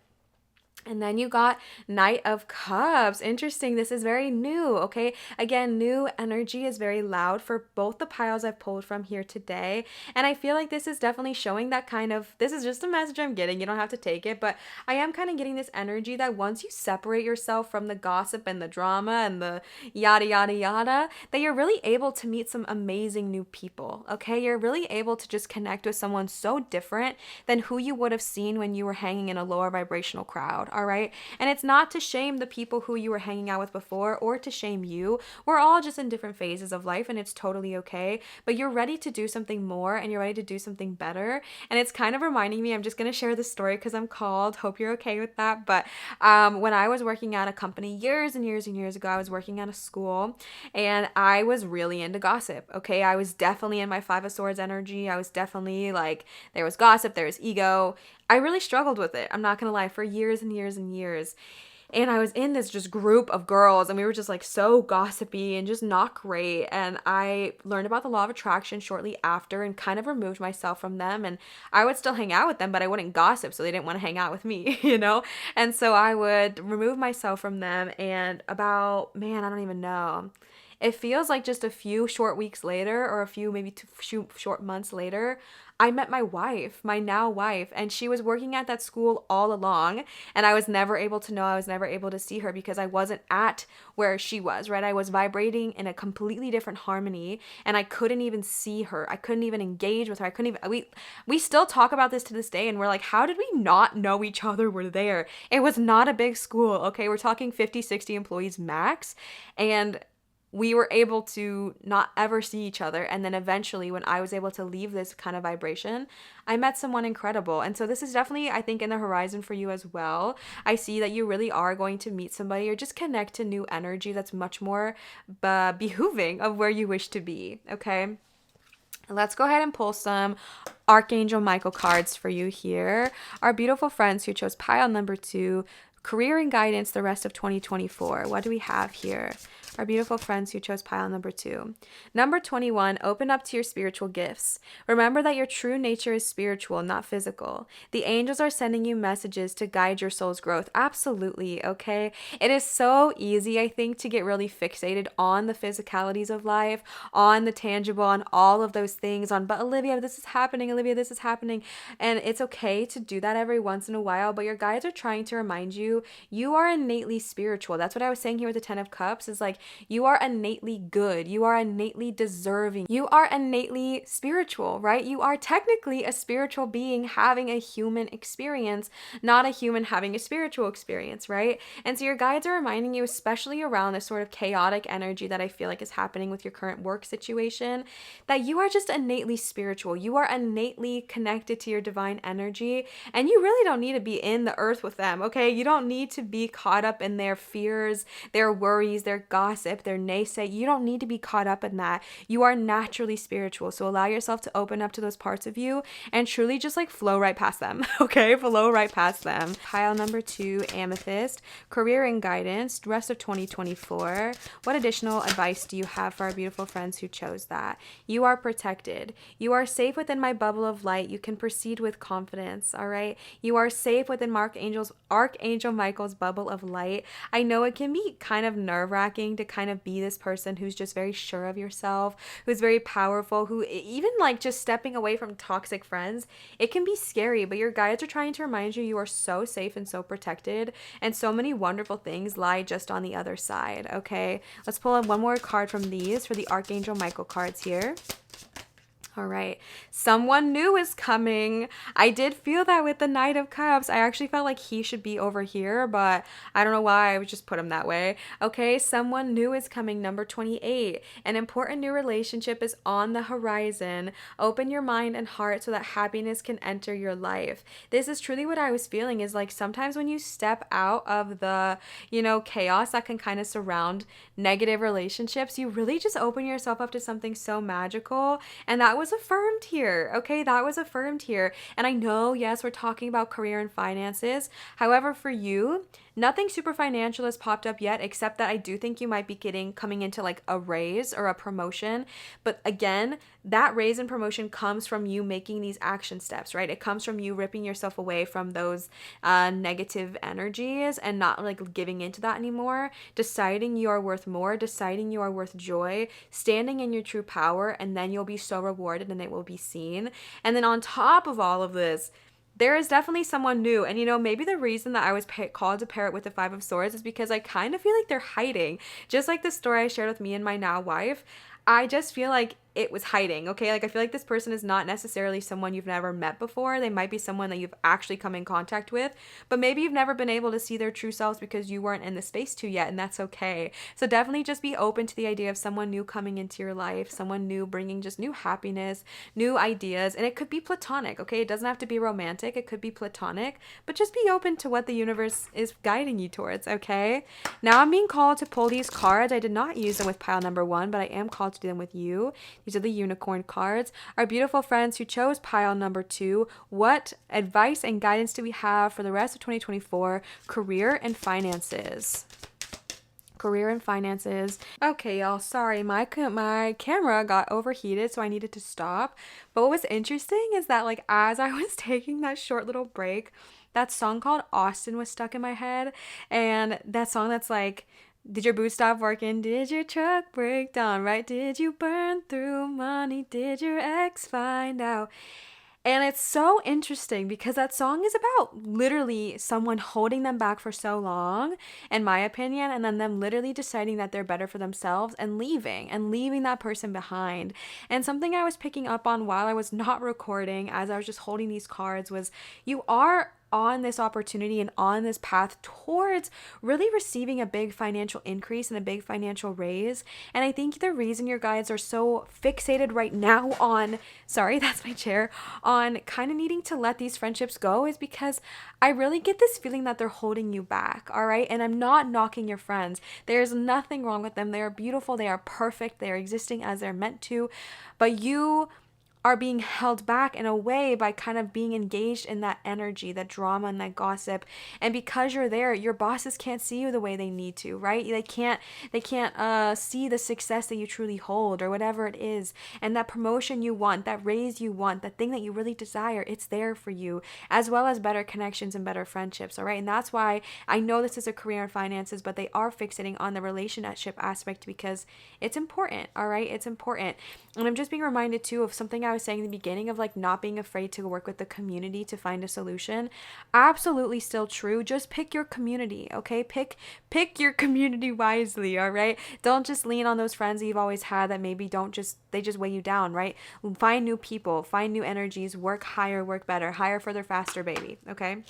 And then you got Knight of Cups. Interesting. This is very new, okay? Again, new energy is very loud for both the piles I've pulled from here today. And I feel like this is definitely showing that this is just a message I'm getting. You don't have to take it, but I am kind of getting this energy that once you separate yourself from the gossip and the drama and the yada, yada, yada, that you're really able to meet some amazing new people, okay? You're really able to just connect with someone so different than who you would have seen when you were hanging in a lower vibrational crowd. all right? And it's not to shame the people who you were hanging out with before or to shame you. We're all just in different phases of life and it's totally okay. But you're ready to do something more and you're ready to do something better. And it's kind of reminding me, I'm just going to share this story because I'm called. Hope you're okay with that. But when I was working at a company years and years and years ago, I was working at a school and I was really into gossip. Okay. I was definitely in my Five of Swords energy. I was definitely like, there was gossip, there was ego. I really struggled with it. I'm not going to lie, for years and years and years. And I was in this just group of girls and we were just like so gossipy and just not great. And I learned about the law of attraction shortly after and kind of removed myself from them. And I would still hang out with them, but I wouldn't gossip. So they didn't want to hang out with me, you know? And so I would remove myself from them. And about, man, I don't even know. It feels like just a few short weeks later or a few maybe short months later, I met my wife, my now wife, and she was working at that school all along. And I was never able to know, I was never able to see her because I wasn't at where she was, right? I was vibrating in a completely different harmony and I couldn't even see her. I couldn't even engage with her. I couldn't even, we still talk about this to this day and we're like, how did we not know each other were there? It was not a big school, okay? We're talking 50, 60 employees max. And we were able to not ever see each other. And then eventually when I was able to leave this kind of vibration, I met someone incredible. And so this is definitely, I think, in the horizon for you as well. I see that you really are going to meet somebody or just connect to new energy that's much more behooving of where you wish to be, okay? Let's go ahead and pull some Archangel Michael cards for you here. Our beautiful friends who chose pile number 2, career and guidance the rest of 2024. What do we have here? Our beautiful friends who chose pile number 2. Number 21, open up to your spiritual gifts. Remember that your true nature is spiritual, not physical. The angels are sending you messages to guide your soul's growth. Absolutely, okay? It is so easy, I think, to get really fixated on the physicalities of life, on the tangible, on all of those things, but Olivia, this is happening, Olivia, this is happening. And it's okay to do that every once in a while, but your guides are trying to remind you, you are innately spiritual. That's what I was saying here with the 10 of Cups, is like, you are innately good. You are innately deserving. You are innately spiritual, right? You are technically a spiritual being having a human experience, not a human having a spiritual experience, right? And so your guides are reminding you, especially around this sort of chaotic energy that I feel like is happening with your current work situation, that you are just innately spiritual. You are innately connected to your divine energy, and you really don't need to be in the earth with them, okay? You don't need to be caught up in their fears, their worries, their gossip, their naysay. You don't need to be caught up in that. You are naturally spiritual. So allow yourself to open up to those parts of you and truly just like flow right past them. Okay, flow right past them. Pile number 2, amethyst, career and guidance, rest of 2024. What additional advice do you have for our beautiful friends who chose that? You are protected. You are safe within my bubble of light. You can proceed with confidence. All right. You are safe within Archangel Michael's bubble of light. I know it can be kind of nerve-wracking to kind of be this person who's just very sure of yourself, who's very powerful, who even like just stepping away from toxic friends, it can be scary, but your guides are trying to remind you, you are so safe and so protected, and so many wonderful things lie just on the other side, okay? Let's pull in one more card from these for the Archangel Michael cards here. All right. Someone new is coming. I did feel that with the Knight of Cups. I actually felt like he should be over here, but I don't know why. I would just put him that way. Okay. Someone new is coming. Number 28. An important new relationship is on the horizon. Open your mind and heart so that happiness can enter your life. This is truly what I was feeling, is like sometimes when you step out of the, chaos that can kind of surround negative relationships, you really just open yourself up to something so magical. And that was affirmed here. Okay, that was affirmed here. And I know, yes, we're talking about career and finances. However, for you, nothing super financial has popped up yet, except that I do think you might be coming into like a raise or a promotion. But again, that raise and promotion comes from you making these action steps, right? It comes from you ripping yourself away from those negative energies and not like giving into that anymore, deciding you are worth more, deciding you are worth joy, standing in your true power, and then you'll be so rewarded and it will be seen. And then on top of all of this, there is definitely someone new. And, maybe the reason that I was called to pair it with the 5 of Swords is because I kind of feel like they're hiding. Just like the story I shared with me and my now wife, I just feel like it was hiding, okay? Like, I feel like this person is not necessarily someone you've never met before. They might be someone that you've actually come in contact with, but maybe you've never been able to see their true selves because you weren't in the space to yet, and that's okay. So definitely just be open to the idea of someone new coming into your life, someone new bringing just new happiness, new ideas, and it could be platonic, okay? It doesn't have to be romantic, it could be platonic, but just be open to what the universe is guiding you towards, okay? Now I'm being called to pull these cards. I did not use them with pile number 1, but I am called to do them with you. These are the unicorn cards. Our beautiful friends who chose pile number 2, what advice and guidance do we have for the rest of 2024, career and finances? Career and finances. Okay, y'all, sorry, my camera got overheated, so I needed to stop. But what was interesting is that, like, as I was taking that short little break, that song called Austin was stuck in my head, and that song that's like, did your boot stop working? Did your truck break down, right? Did you burn through money? Did your ex find out? And it's so interesting because that song is about literally someone holding them back for so long, in my opinion, and then them literally deciding that they're better for themselves and leaving that person behind. And something I was picking up on while I was not recording, as I was just holding these cards, was you are on this opportunity and on this path towards really receiving a big financial increase and a big financial raise. And I think the reason your guides are so fixated right now on, sorry, that's my chair, on kind of needing to let these friendships go is because I really get this feeling that they're holding you back, all right? And I'm not knocking your friends. There's nothing wrong with them. They are beautiful. They are perfect. They are existing as they're meant to. But you are being held back in a way by kind of being engaged in that energy, that drama and that gossip. And because you're there, your bosses can't see you the way they need to, right? They can't see the success that you truly hold or whatever it is. And that promotion you want, that raise you want, that thing that you really desire, it's there for you, as well as better connections and better friendships, all right? And that's why I know this is a career in finances, but they are fixating on the relationship aspect because it's important, all right? It's important. And I'm just being reminded too of something I was saying in the beginning of like not being afraid to work with the community to find a solution. Absolutely still true. Just pick your community, okay? Pick your community wisely, all right? Don't just lean on those friends that you've always had that maybe they just weigh you down, right? Find new people, find new energies, work higher, work better, higher, further, faster, baby, okay?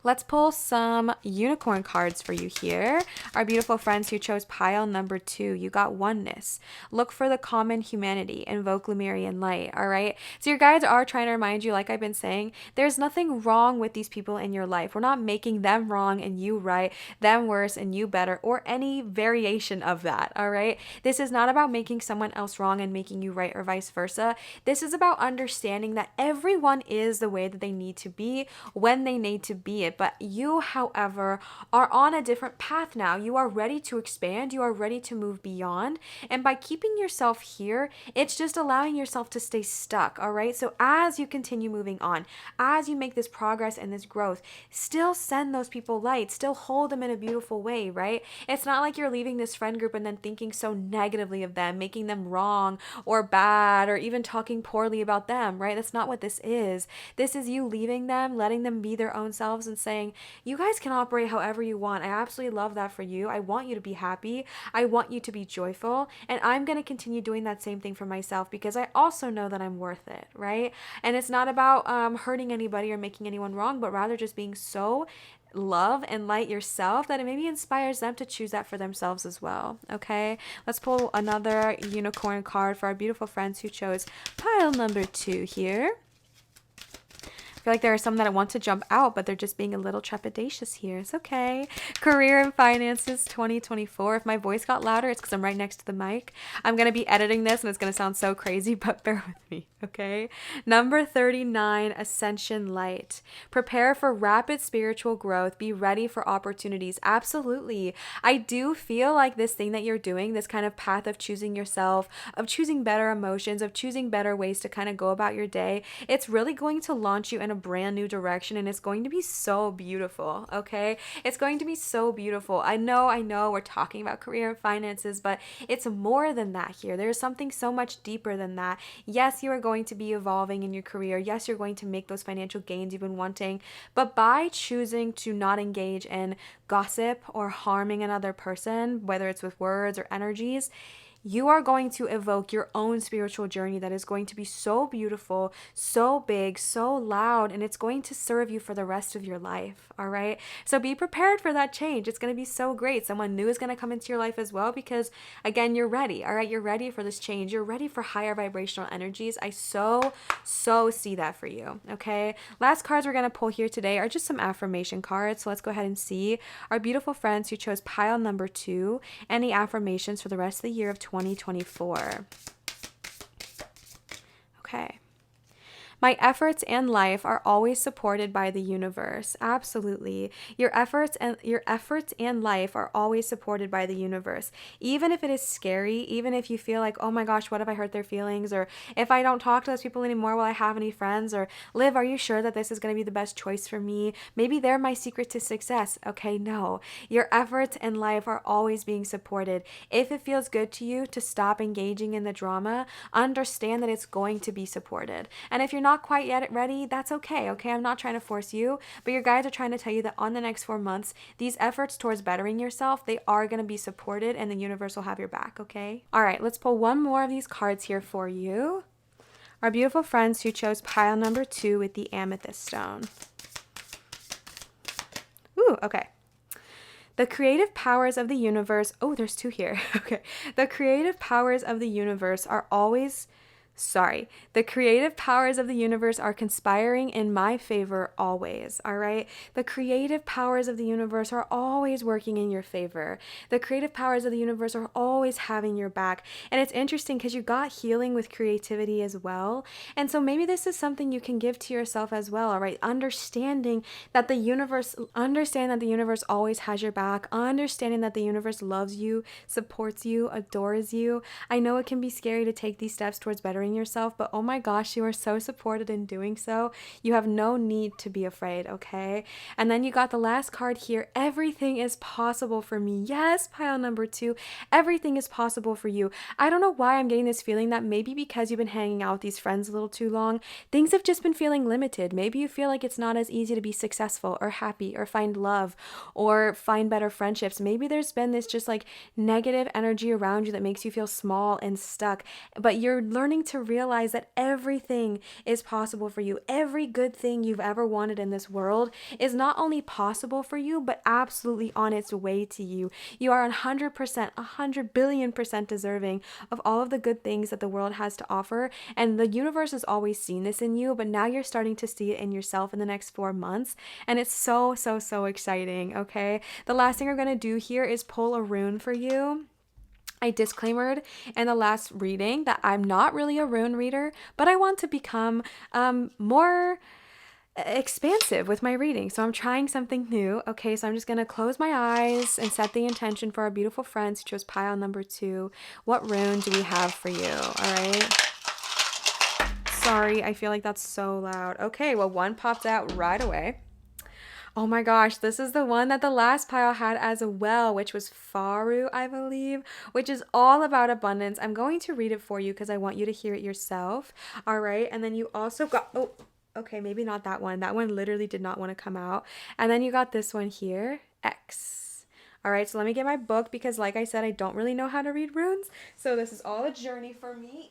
Let's pull some unicorn cards for you here. Our beautiful friends who chose pile number 2, you got oneness. Look for the common humanity. Invoke Lemurian light, all right? So your guides are trying to remind you, like I've been saying, there's nothing wrong with these people in your life. We're not making them wrong and you right, them worse and you better, or any variation of that, all right? This is not about making someone else wrong and making you right or vice versa. This is about understanding that everyone is the way that they need to be when they need to be it. But you, however, are on a different path now. You are ready to expand. You are ready to move beyond. And by keeping yourself here, it's just allowing yourself to stay stuck, all right? So as you continue moving on, as you make this progress and this growth, still send those people light. Still hold them in a beautiful way, right? It's not like you're leaving this friend group and then thinking so negatively of them, making them wrong or bad, or even talking poorly about them, right? That's not what this is. This is you leaving them, letting them be their own selves and saying, you guys can operate however you want. I absolutely love that for you. I want you to be happy. I want you to be joyful. And I'm going to continue doing that same thing for myself because I also know that I'm worth it, right? And it's not about hurting anybody or making anyone wrong, but rather just being so love and light yourself that it maybe inspires them to choose that for themselves as well. Okay, let's pull another unicorn card for our beautiful friends who chose pile number 2 here. I feel like there are some that want to jump out, but they're just being a little trepidatious here. It's okay. Career and finances 2024. If my voice got louder, it's because I'm right next to the mic. I'm going to be editing this and it's going to sound so crazy, but bear with me, okay? Number 39, Ascension Light. Prepare for rapid spiritual growth. Be ready for opportunities. Absolutely. I do feel like this thing that you're doing, this kind of path of choosing yourself, of choosing better emotions, of choosing better ways to kind of go about your day, it's really going to launch you in a brand new direction, and it's going to be so beautiful, okay? It's going to be so beautiful. I know we're talking about career and finances, but it's more than that here. There's something so much deeper than that. Yes, you are going to be evolving in your career. Yes, you're going to make those financial gains you've been wanting, but by choosing to not engage in gossip or harming another person, whether it's with words or energies, you are going to evoke your own spiritual journey that is going to be so beautiful, so big, so loud, and it's going to serve you for the rest of your life. All right. So be prepared for that change. It's going to be so great. Someone new is going to come into your life as well because, again, you're ready. All right. You're ready for this change. You're ready for higher vibrational energies. I so see that for you. Okay. Last cards we're going to pull here today are just some affirmation cards. So let's go ahead and see our beautiful friends who chose pile number 2, any affirmations for the rest of the year of 2024. Okay. My efforts and life are always supported by the universe. Absolutely. Your efforts and life are always supported by the universe. Even if it is scary, even if you feel like, oh my gosh, what if I hurt their feelings? Or if I don't talk to those people anymore, will I have any friends? Or Liv, are you sure that this is going to be the best choice for me? Maybe they're my secret to success. Okay, no. Your efforts and life are always being supported. If it feels good to you to stop engaging in the drama, understand that it's going to be supported. And if you're not quite yet ready, that's okay. Okay, I'm not trying to force you, but your guides are trying to tell you that on the next 4 months, these efforts towards bettering yourself, they are going to be supported and the universe will have your back. Okay. All right, let's pull one more of these cards here for you. Our beautiful friends who chose pile number 2 with the amethyst stone. Ooh, okay. The creative powers of the universe. Oh, there's 2 here. Okay. The creative powers of the universe are always the creative powers of the universe are conspiring in my favor always, all right? The creative powers of the universe are always working in your favor. The creative powers of the universe are always having your back. And it's interesting because you got healing with creativity as well. And so maybe this is something you can give to yourself as well, all right? Understand that the universe always has your back, understanding that the universe loves you, supports you, adores you. I know it can be scary to take these steps towards bettering yourself, but oh my gosh, you are so supported in doing so. You have no need to be afraid, okay? And then you got the last card here. Everything is possible for me. Yes, pile number 2. Everything is possible for you. I don't know why I'm getting this feeling that maybe because you've been hanging out with these friends a little too long, things have just been feeling limited. Maybe you feel like it's not as easy to be successful or happy or find love or find better friendships. Maybe there's been this just like negative energy around you that makes you feel small and stuck, but you're learning to realize that everything is possible for you. Every good thing you've ever wanted in this world is not only possible for you, but absolutely on its way to you. You are 100%, 100 billion% deserving of all of the good things that the world has to offer. And the universe has always seen this in you, but now you're starting to see it in yourself in the next 4 months. And it's so exciting, okay? The last thing I'm going to do here is pull a rune for you. I disclaimered in the last reading that I'm not really a rune reader, but I want to become more expansive with my reading. So I'm trying something new. Okay, so I'm just going to close my eyes and set the intention for our beautiful friends who chose pile number 2. What rune do we have for you? All right. Sorry, I feel like that's so loud. Okay, well, one popped out right away. Oh my gosh, this is the one that the last pile had as well, which was Faru, I believe, which is all about abundance. I'm going to read it for you because I want you to hear it yourself. All right, and then you also got, oh, okay, maybe not that one. That one literally did not want to come out. And then you got this one here, X. All right, so let me get my book because like I said, I don't really know how to read runes. So this is all a journey for me.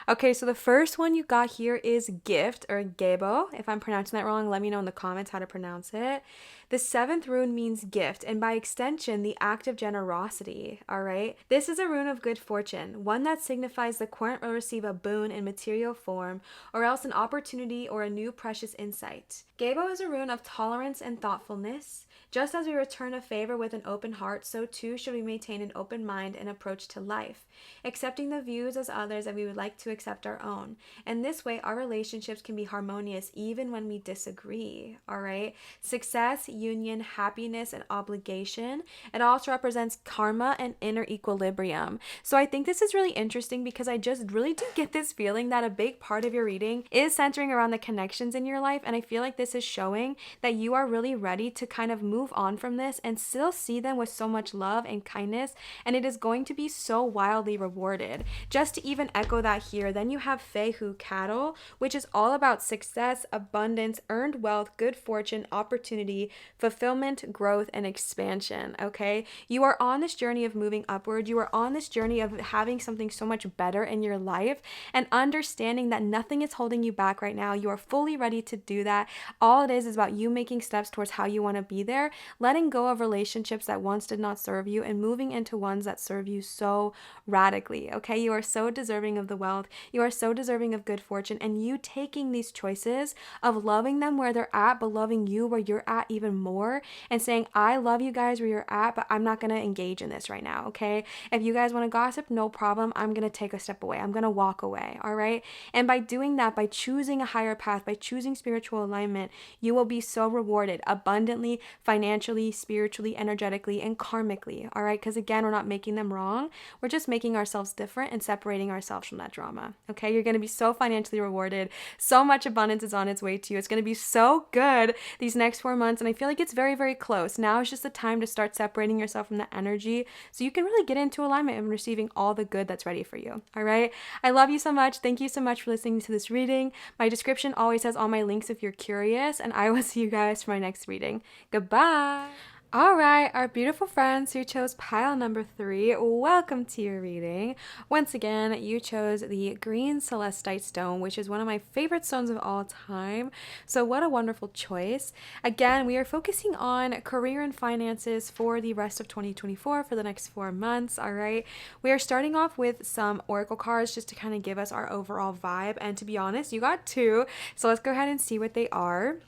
Okay, so the first one you got here is gift or gebo. If I'm pronouncing that wrong, let me know in the comments how to pronounce it. The 7th rune means gift, and by extension, the act of generosity, all right? This is a rune of good fortune, one that signifies the current will receive a boon in material form, or else an opportunity or a new precious insight. Gebo is a rune of tolerance and thoughtfulness. Just as we return a favor with an open heart, so too should we maintain an open mind and approach to life, accepting the views as others that we would like to accept our own. And this way, our relationships can be harmonious even when we disagree, all right? Success, union, happiness, and obligation. It also represents karma and inner equilibrium. So I think this is really interesting because I just really do get this feeling that a big part of your reading is centering around the connections in your life. And I feel like this is showing that you are really ready to kind of move on from this and still see them with so much love and kindness. And it is going to be so wildly rewarded. Just to even echo that here, then you have Fehu cattle, which is all about success, abundance, earned wealth, good fortune, opportunity, fulfillment, growth, and expansion, okay? You are on this journey of moving upward. You are on this journey of having something so much better in your life and understanding that nothing is holding you back right now. You are fully ready to do that. All it is about you making steps towards how you want to be there, letting go of relationships that once did not serve you and moving into ones that serve you so radically, okay? You are so deserving of the wealth. You are so deserving of good fortune, and you taking these choices of loving them where they're at, but loving you where you're at even more, and saying, I love you guys where you're at, but I'm not going to engage in this right now, okay? If you guys want to gossip, no problem. I'm going to take a step away. I'm going to walk away, all right? And by doing that, by choosing a higher path, by choosing spiritual alignment, you will be so rewarded abundantly, financially, spiritually, energetically, and karmically, all right? Because again, we're not making them wrong. We're just making ourselves different and separating ourselves from that drama, okay? You're going to be so financially rewarded. So much abundance is on its way to you. It's going to be so good these next 4 months, and I feel like it's very, very close. Now is just the time to start separating yourself from the energy so you can really get into alignment and receiving all the good that's ready for you, all right? I love you so much. Thank you so much for listening to this reading. My description always has all my links if you're curious, and I will see you guys for my next reading. Goodbye. All right, our beautiful friends who chose pile number 3, welcome to your reading. Once again, you chose the green celestite stone, which is one of my favorite stones of all time. So what a wonderful choice. Again, we are focusing on career and finances for the rest of 2024 for the next 4 months, all right? We are starting off with some oracle cards just to kind of give us our overall vibe. And to be honest, you got 2, so let's go ahead and see what they are.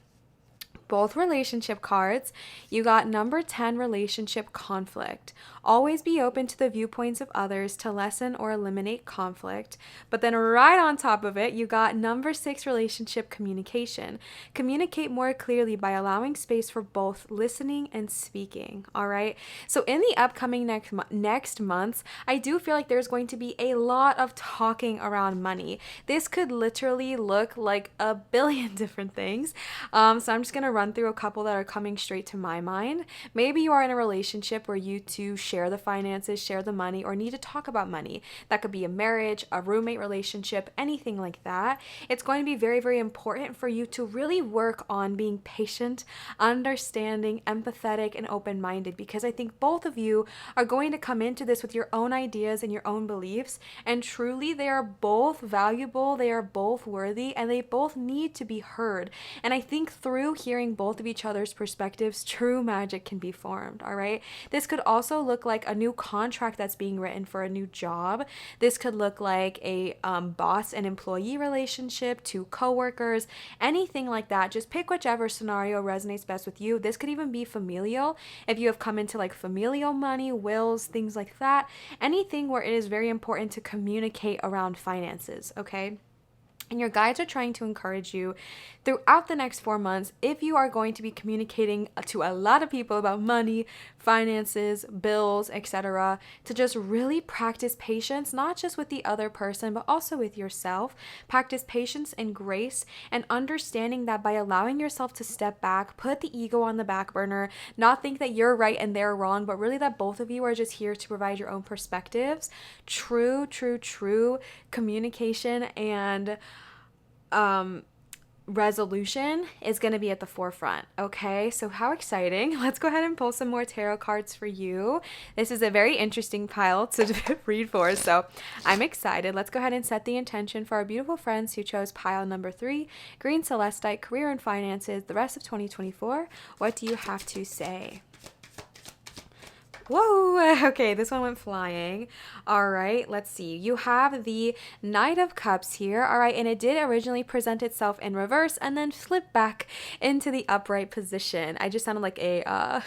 Both relationship cards. You got number 10, relationship conflict. Always be open to the viewpoints of others to lessen or eliminate conflict. But then right on top of it, you got number 6, relationship communication. Communicate more clearly by allowing space for both listening and speaking, all right? So in the upcoming next months, I do feel like there's going to be a lot of talking around money. This could literally look like a billion different things. So I'm just going to run through a couple that are coming straight to my mind. Maybe you are in a relationship where you two share the finances, share the money, or need to talk about money. That could be a marriage, a roommate relationship, anything like that. It's going to be very, very important for you to really work on being patient, understanding, empathetic, and open-minded, because I think both of you are going to come into this with your own ideas and your own beliefs, and truly they are both valuable, they are both worthy, and they both need to be heard. And I think through hearing both of each other's perspectives, true magic can be formed, all right? This could also look like a new contract that's being written for a new job. This could look like a boss and employee relationship, to coworkers, anything like that. Just pick whichever scenario resonates best with you. This could even be familial. If you have come into like familial money, wills, things like that, anything where it is very important to communicate around finances, okay? And your guides are trying to encourage you throughout the next 4 months, if you are going to be communicating to a lot of people about money, finances, bills, etc., to just really practice patience, not just with the other person, but also with yourself. Practice patience and grace, and understanding that by allowing yourself to step back, put the ego on the back burner, not think that you're right and they're wrong, but really that both of you are just here to provide your own perspectives. True communication and resolution is going to be at the forefront, okay? So how exciting. Let's go ahead and pull some more tarot cards for you. This is a very interesting pile to read for, so I'm excited. Let's go ahead and set the intention for our beautiful friends who chose pile number 3, green celestite, career and finances, the rest of 2024. What do you have to say? Whoa, okay, this one went flying. All right, let's see. You have the Knight of Cups here. All right, and it did originally present itself in reverse and then flip back into the upright position. I just sounded like a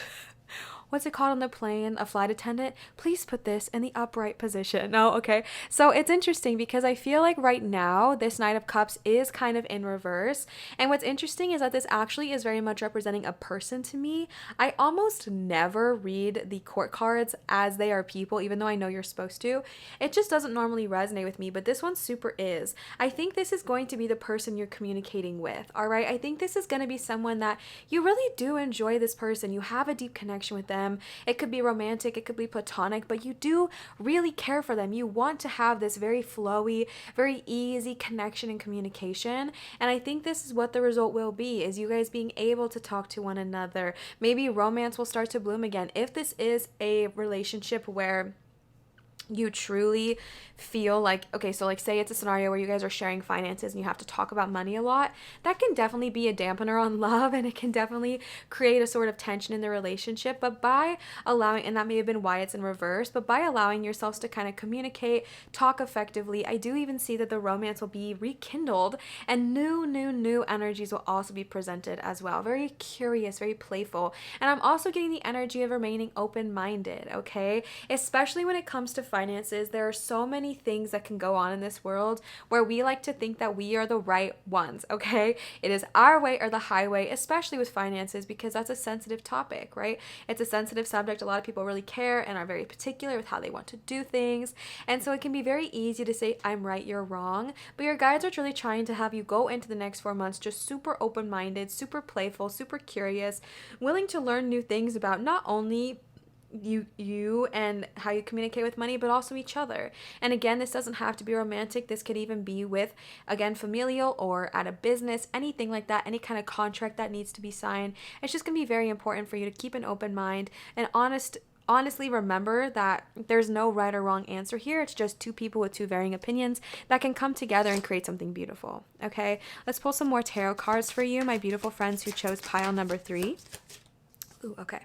what's it called on the plane? A flight attendant? Please put this in the upright position. No, okay. So it's interesting because I feel like right now this Knight of Cups is kind of in reverse. And what's interesting is that this actually is very much representing a person to me. I almost never read the court cards as they are people, even though I know you're supposed to. It just doesn't normally resonate with me, but this one super is. I think this is going to be the person you're communicating with, all right? I think this is going to be someone that you really do enjoy this person. You have a deep connection with them. them. It could be romantic, it could be platonic, but you do really care for them. You want to have this very flowy, very easy connection and communication. And I think this is what the result will be, is you guys being able to talk to one another. Maybe romance will start to bloom again. If this is a relationship where you truly feel like, okay, so like say it's a scenario where you guys are sharing finances and you have to talk about money a lot, that can definitely be a dampener on love, and it can definitely create a sort of tension in the relationship. But by allowing, and that may have been why it's in reverse, but by allowing yourselves to kind of communicate, talk effectively, I do even see that the romance will be rekindled, and new energies will also be presented as well. Very curious, very playful. And I'm also getting the energy of remaining open-minded, okay? Especially when it comes to finances, there are so many things that can go on in this world where we like to think that we are the right ones, okay? It is our way or the highway, especially with finances, because that's a sensitive topic, right? It's a sensitive subject. A lot of people really care and are very particular with how they want to do things. And so it can be very easy to say, I'm right, you're wrong. But your guides are truly trying to have you go into the next 4 months just super open-minded, super playful, super curious, willing to learn new things about not only you and how you communicate with money, but also each other. And again, this doesn't have to be romantic. This could even be with, again, familial or at a business, anything like that, any kind of contract that needs to be signed. It's just going to be very important for you to keep an open mind and honestly remember that there's no right or wrong answer here. It's just two people with two varying opinions that can come together and create something beautiful. Okay, let's pull some more tarot cards for you, my beautiful friends who chose pile number 3. Ooh, okay.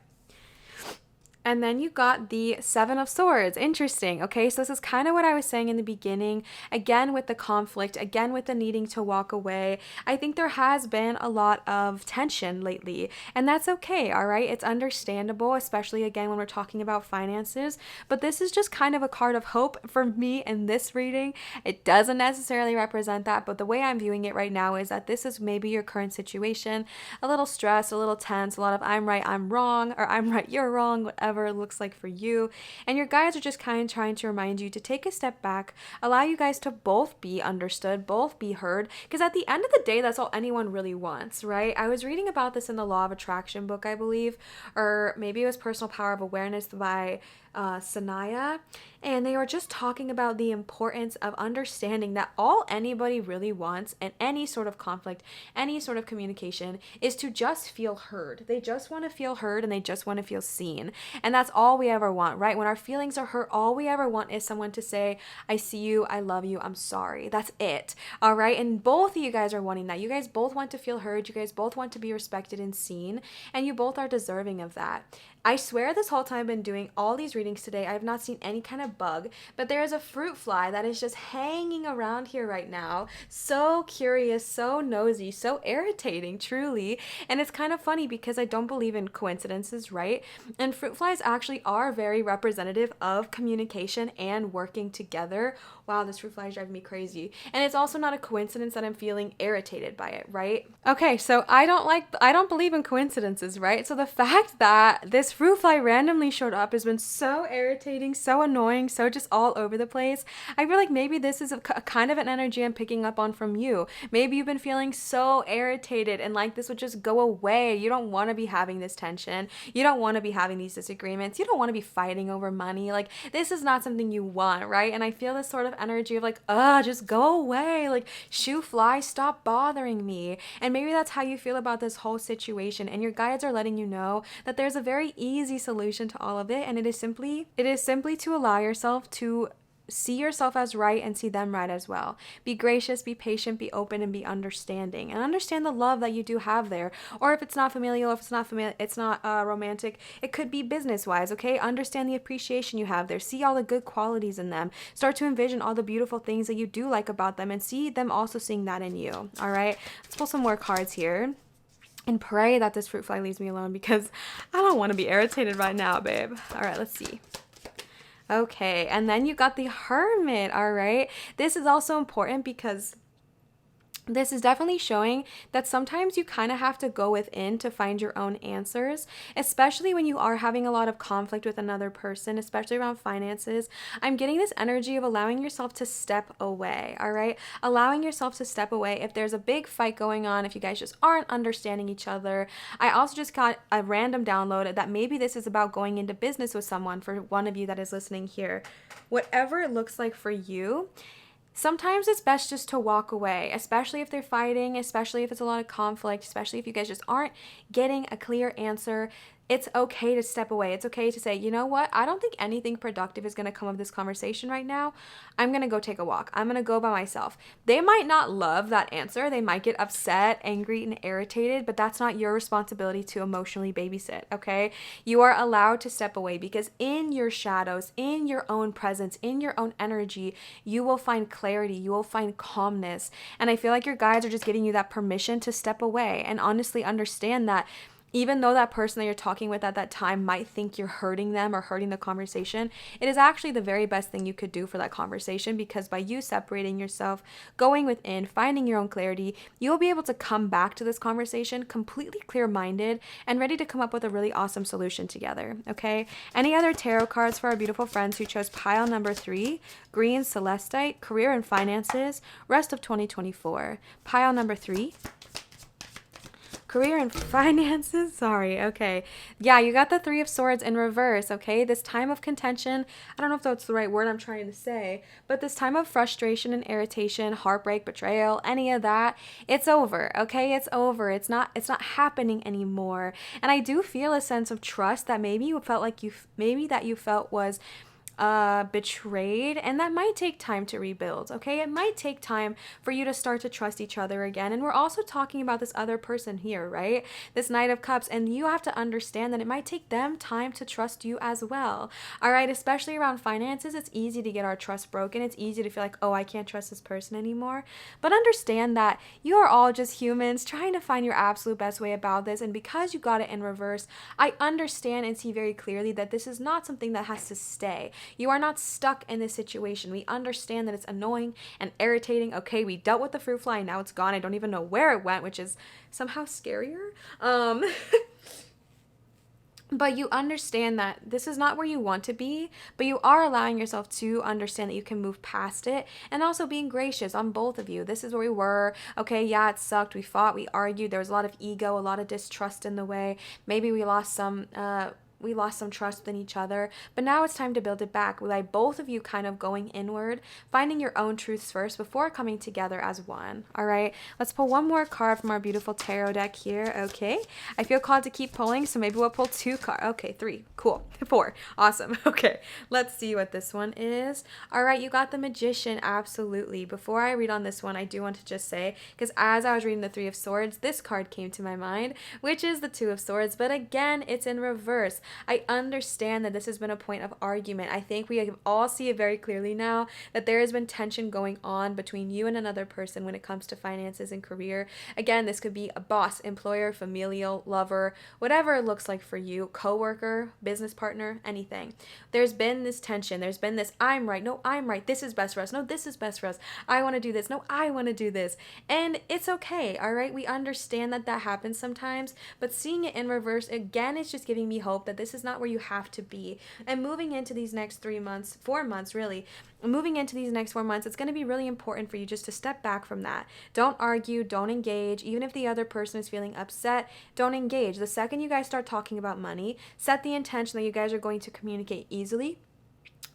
And then you got the 7 of Swords. Interesting. Okay, so this is kind of what I was saying in the beginning. Again, with the conflict, again, with the needing to walk away. I think there has been a lot of tension lately, and that's okay, all right? It's understandable, especially, again, when we're talking about finances. But this is just kind of a card of hope for me in this reading. It doesn't necessarily represent that, but the way I'm viewing it right now is that this is maybe your current situation. A little stress, a little tense, a lot of I'm right, I'm wrong, or I'm right, you're wrong, whatever it looks like for you. And your guides are just kind of trying to remind you to take a step back, allow you guys to both be understood, both be heard, because at the end of the day, that's all anyone really wants, right? I was reading about this in the Law of Attraction book, I believe, or maybe it was Personal Power of Awareness by Sanaya, and they were just talking about the importance of understanding that all anybody really wants in any sort of conflict, any sort of communication, is to just feel heard. They just want to feel heard, and they just want to feel seen. And that's all we ever want, right? When our feelings are hurt, all we ever want is someone to say, I see you, I love you, I'm sorry. That's it. All right. And both of you guys are wanting that. You guys both want to feel heard. You guys both want to be respected and seen, and you both are deserving of that. I swear this whole time I've been doing all these readings today, I have not seen any kind of bug, but there is a fruit fly that is just hanging around here right now. So curious, so nosy, so irritating, truly. And it's kind of funny because I don't believe in coincidences, right? And fruit flies actually are very representative of communication and working together. Wow, this fruit fly is driving me crazy. And it's also not a coincidence that I'm feeling irritated by it, right? Okay, so I don't believe in coincidences, right? So the fact that this fruit fly randomly showed up has been so irritating, so annoying, so just all over the place. I feel like maybe this is a kind of an energy I'm picking up on from you. Maybe you've been feeling so irritated and like this would just go away. You don't want to be having this tension. You don't want to be having these disagreements. You don't want to be fighting over money. Like, this is not something you want, right? And I feel this sort of energy of like, just go away. Like, shoo fly, stop bothering me. And maybe that's how you feel about this whole situation. And your guides are letting you know that there's a very easy solution to all of it, and it is simply to allow yourself to see yourself as right and see them right as well. Be gracious, be patient, be open, and be understanding, and understand the love that you do have there. Or if it's not familial, if it's not romantic, it could be business wise. Okay, understand the appreciation you have there. See all the good qualities in them. Start to envision all the beautiful things that you do like about them, and see them also seeing that in you. All right, let's pull some more cards here. And pray that this fruit fly leaves me alone, because I don't want to be irritated right now, babe. All right, let's see. Okay, and then you got the Hermit, all right? This is also important because This is definitely showing that sometimes you kind of have to go within to find your own answers, especially when you are having a lot of conflict with another person, especially around finances. I'm getting this energy of allowing yourself to step away, all right? Allowing yourself to step away if there's a big fight going on, if you guys just aren't understanding each other. I also just got a random download that maybe this is about going into business with someone for one of you that is listening here. Whatever it looks like for you, sometimes it's best just to walk away, especially if they're fighting, especially if it's a lot of conflict, especially if you guys just aren't getting a clear answer. It's okay to step away. It's okay to say, you know what? I don't think anything productive is going to come of this conversation right now. I'm going to go take a walk. I'm going to go by myself. They might not love that answer. They might get upset, angry, and irritated, but that's not your responsibility to emotionally babysit, okay? You are allowed to step away because in your shadows, in your own presence, in your own energy, you will find clarity. You will find calmness. And I feel like your guides are just giving you that permission to step away and honestly understand that even though that person that you're talking with at that time might think you're hurting them or hurting the conversation, it is actually the very best thing you could do for that conversation, because by you separating yourself, going within, finding your own clarity, you'll be able to come back to this conversation completely clear-minded and ready to come up with a really awesome solution together, okay? Any other tarot cards for our beautiful friends who chose pile number 3, green celestite, career and finances, rest of 2024. Pile number 3. Career and finances. Sorry. Okay. Yeah, you got the 3 of Swords in reverse. Okay. This time of contention. I don't know if that's the right word I'm trying to say, but this time of frustration and irritation, heartbreak, betrayal, any of that, it's over. Okay. It's over. It's not happening anymore. And I do feel a sense of trust that maybe you felt like you felt was betrayed, and that might take time to rebuild, okay? It might take time for you to start to trust each other again. And we're also talking about this other person here, right? This Knight of Cups, and you have to understand that it might take them time to trust you as well, all right? Especially around finances, it's easy to get our trust broken. It's easy to feel like, oh, I can't trust this person anymore. But understand that you are all just humans trying to find your absolute best way about this, and because you got it in reverse, I understand and see very clearly that this is not something that has to stay. You are not stuck in this situation. We understand that it's annoying and irritating. Okay, we dealt with the fruit fly and now it's gone. I don't even know where it went, which is somehow scarier. But you understand that this is not where you want to be, but you are allowing yourself to understand that you can move past it, and also being gracious on both of you. This is where we were. Okay, yeah, it sucked. We fought, we argued. There was a lot of ego, a lot of distrust in the way. Maybe we lost some trust in each other, but now it's time to build it back with both of you kind of going inward, finding your own truths first before coming together as one. All right, let's pull one more card from our beautiful tarot deck here. Okay, I feel called to keep pulling, so maybe we'll pull 2 cards. Okay, 3, cool. 4, awesome. Okay, let's see what this one is. All right, you got the Magician. Absolutely. Before I read on this one, I do want to just say, because as I was reading the 3 of Swords, this card came to my mind, which is the 2 of Swords, but again, it's in reverse. I understand that this has been a point of argument. I think we all see it very clearly now that there has been tension going on between you and another person when it comes to finances and career. Again, this could be a boss, employer, familial, lover, whatever it looks like for you, coworker, business partner, anything. There's been this tension. There's been this, I'm right. No, I'm right. This is best for us. No, this is best for us. I want to do this. No, I want to do this. And it's okay. All right. We understand that that happens sometimes, but seeing it in reverse, again, it's just giving me hope that this is not where you have to be. And moving into these next 4 months, really, moving into these next 4 months, it's going to be really important for you just to step back from that. Don't argue, don't engage. Even if the other person is feeling upset, don't engage. The second you guys start talking about money, set the intention that you guys are going to communicate easily,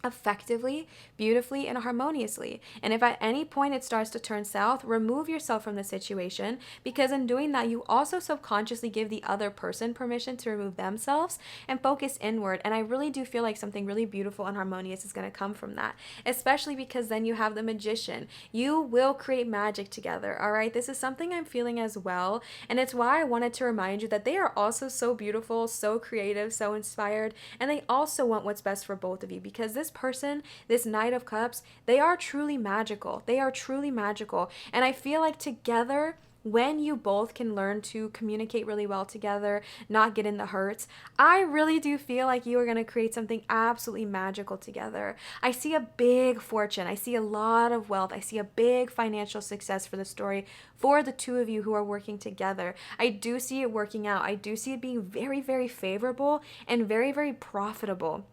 effectively, beautifully, and harmoniously. And if at any point it starts to turn south, remove yourself from the situation, because in doing that, you also subconsciously give the other person permission to remove themselves and focus inward. And I really do feel like something really beautiful and harmonious is going to come from that, especially because then you have the Magician. You will create magic together, all right? This is something I'm feeling as well, and it's why I wanted to remind you that they are also so beautiful, so creative, so inspired, and they also want what's best for both of you, because this person, this Knight of Cups, they are truly magical. They are truly magical. And I feel like together when you both can learn to communicate really well together, not get in the hurts, I really do feel like you are going to create something absolutely magical together. I see a big fortune. I see a lot of wealth. I see a big financial success for the story for the two of you who are working together. I do see it working out. I do see it being very, very favorable and very, very profitable.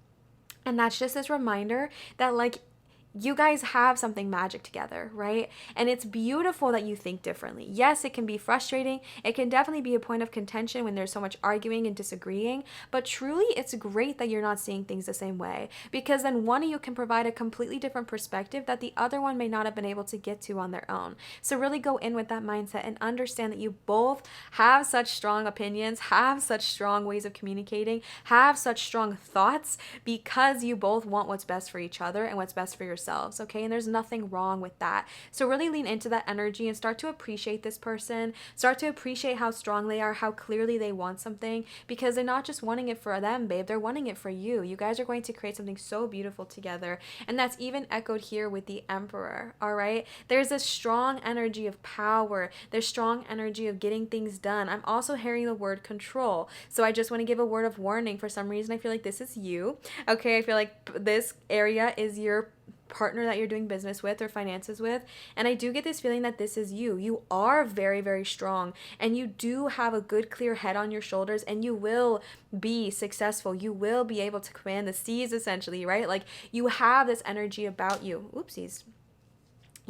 And that's just this reminder that, like, you guys have something magic together, right? And it's beautiful that you think differently. Yes, it can be frustrating. It can definitely be a point of contention when there's so much arguing and disagreeing, but truly it's great that you're not seeing things the same way, because then one of you can provide a completely different perspective that the other one may not have been able to get to on their own. So really go in with that mindset and understand that you both have such strong opinions, have such strong ways of communicating, have such strong thoughts, because you both want what's best for each other and what's best for yourself. Okay, and there's nothing wrong with that. So really lean into that energy and start to appreciate this person. Start to appreciate how strong they are, how clearly they want something, because they're not just wanting it for them, babe. They're wanting it for you. You guys are going to create something so beautiful together, and that's even echoed here with the Emperor. All right, there's a strong energy of power. There's strong energy of getting things done. I'm also hearing the word control, so I just want to give a word of warning. For some reason, I feel like this is you. Okay, I feel like this area is your partner that you're doing business with or finances with, and I do get this feeling that this is you. You are very, very strong, and you do have a good clear head on your shoulders, and you will be successful. You will be able to command the seas, essentially, right? Like, you have this energy about you. Oopsies.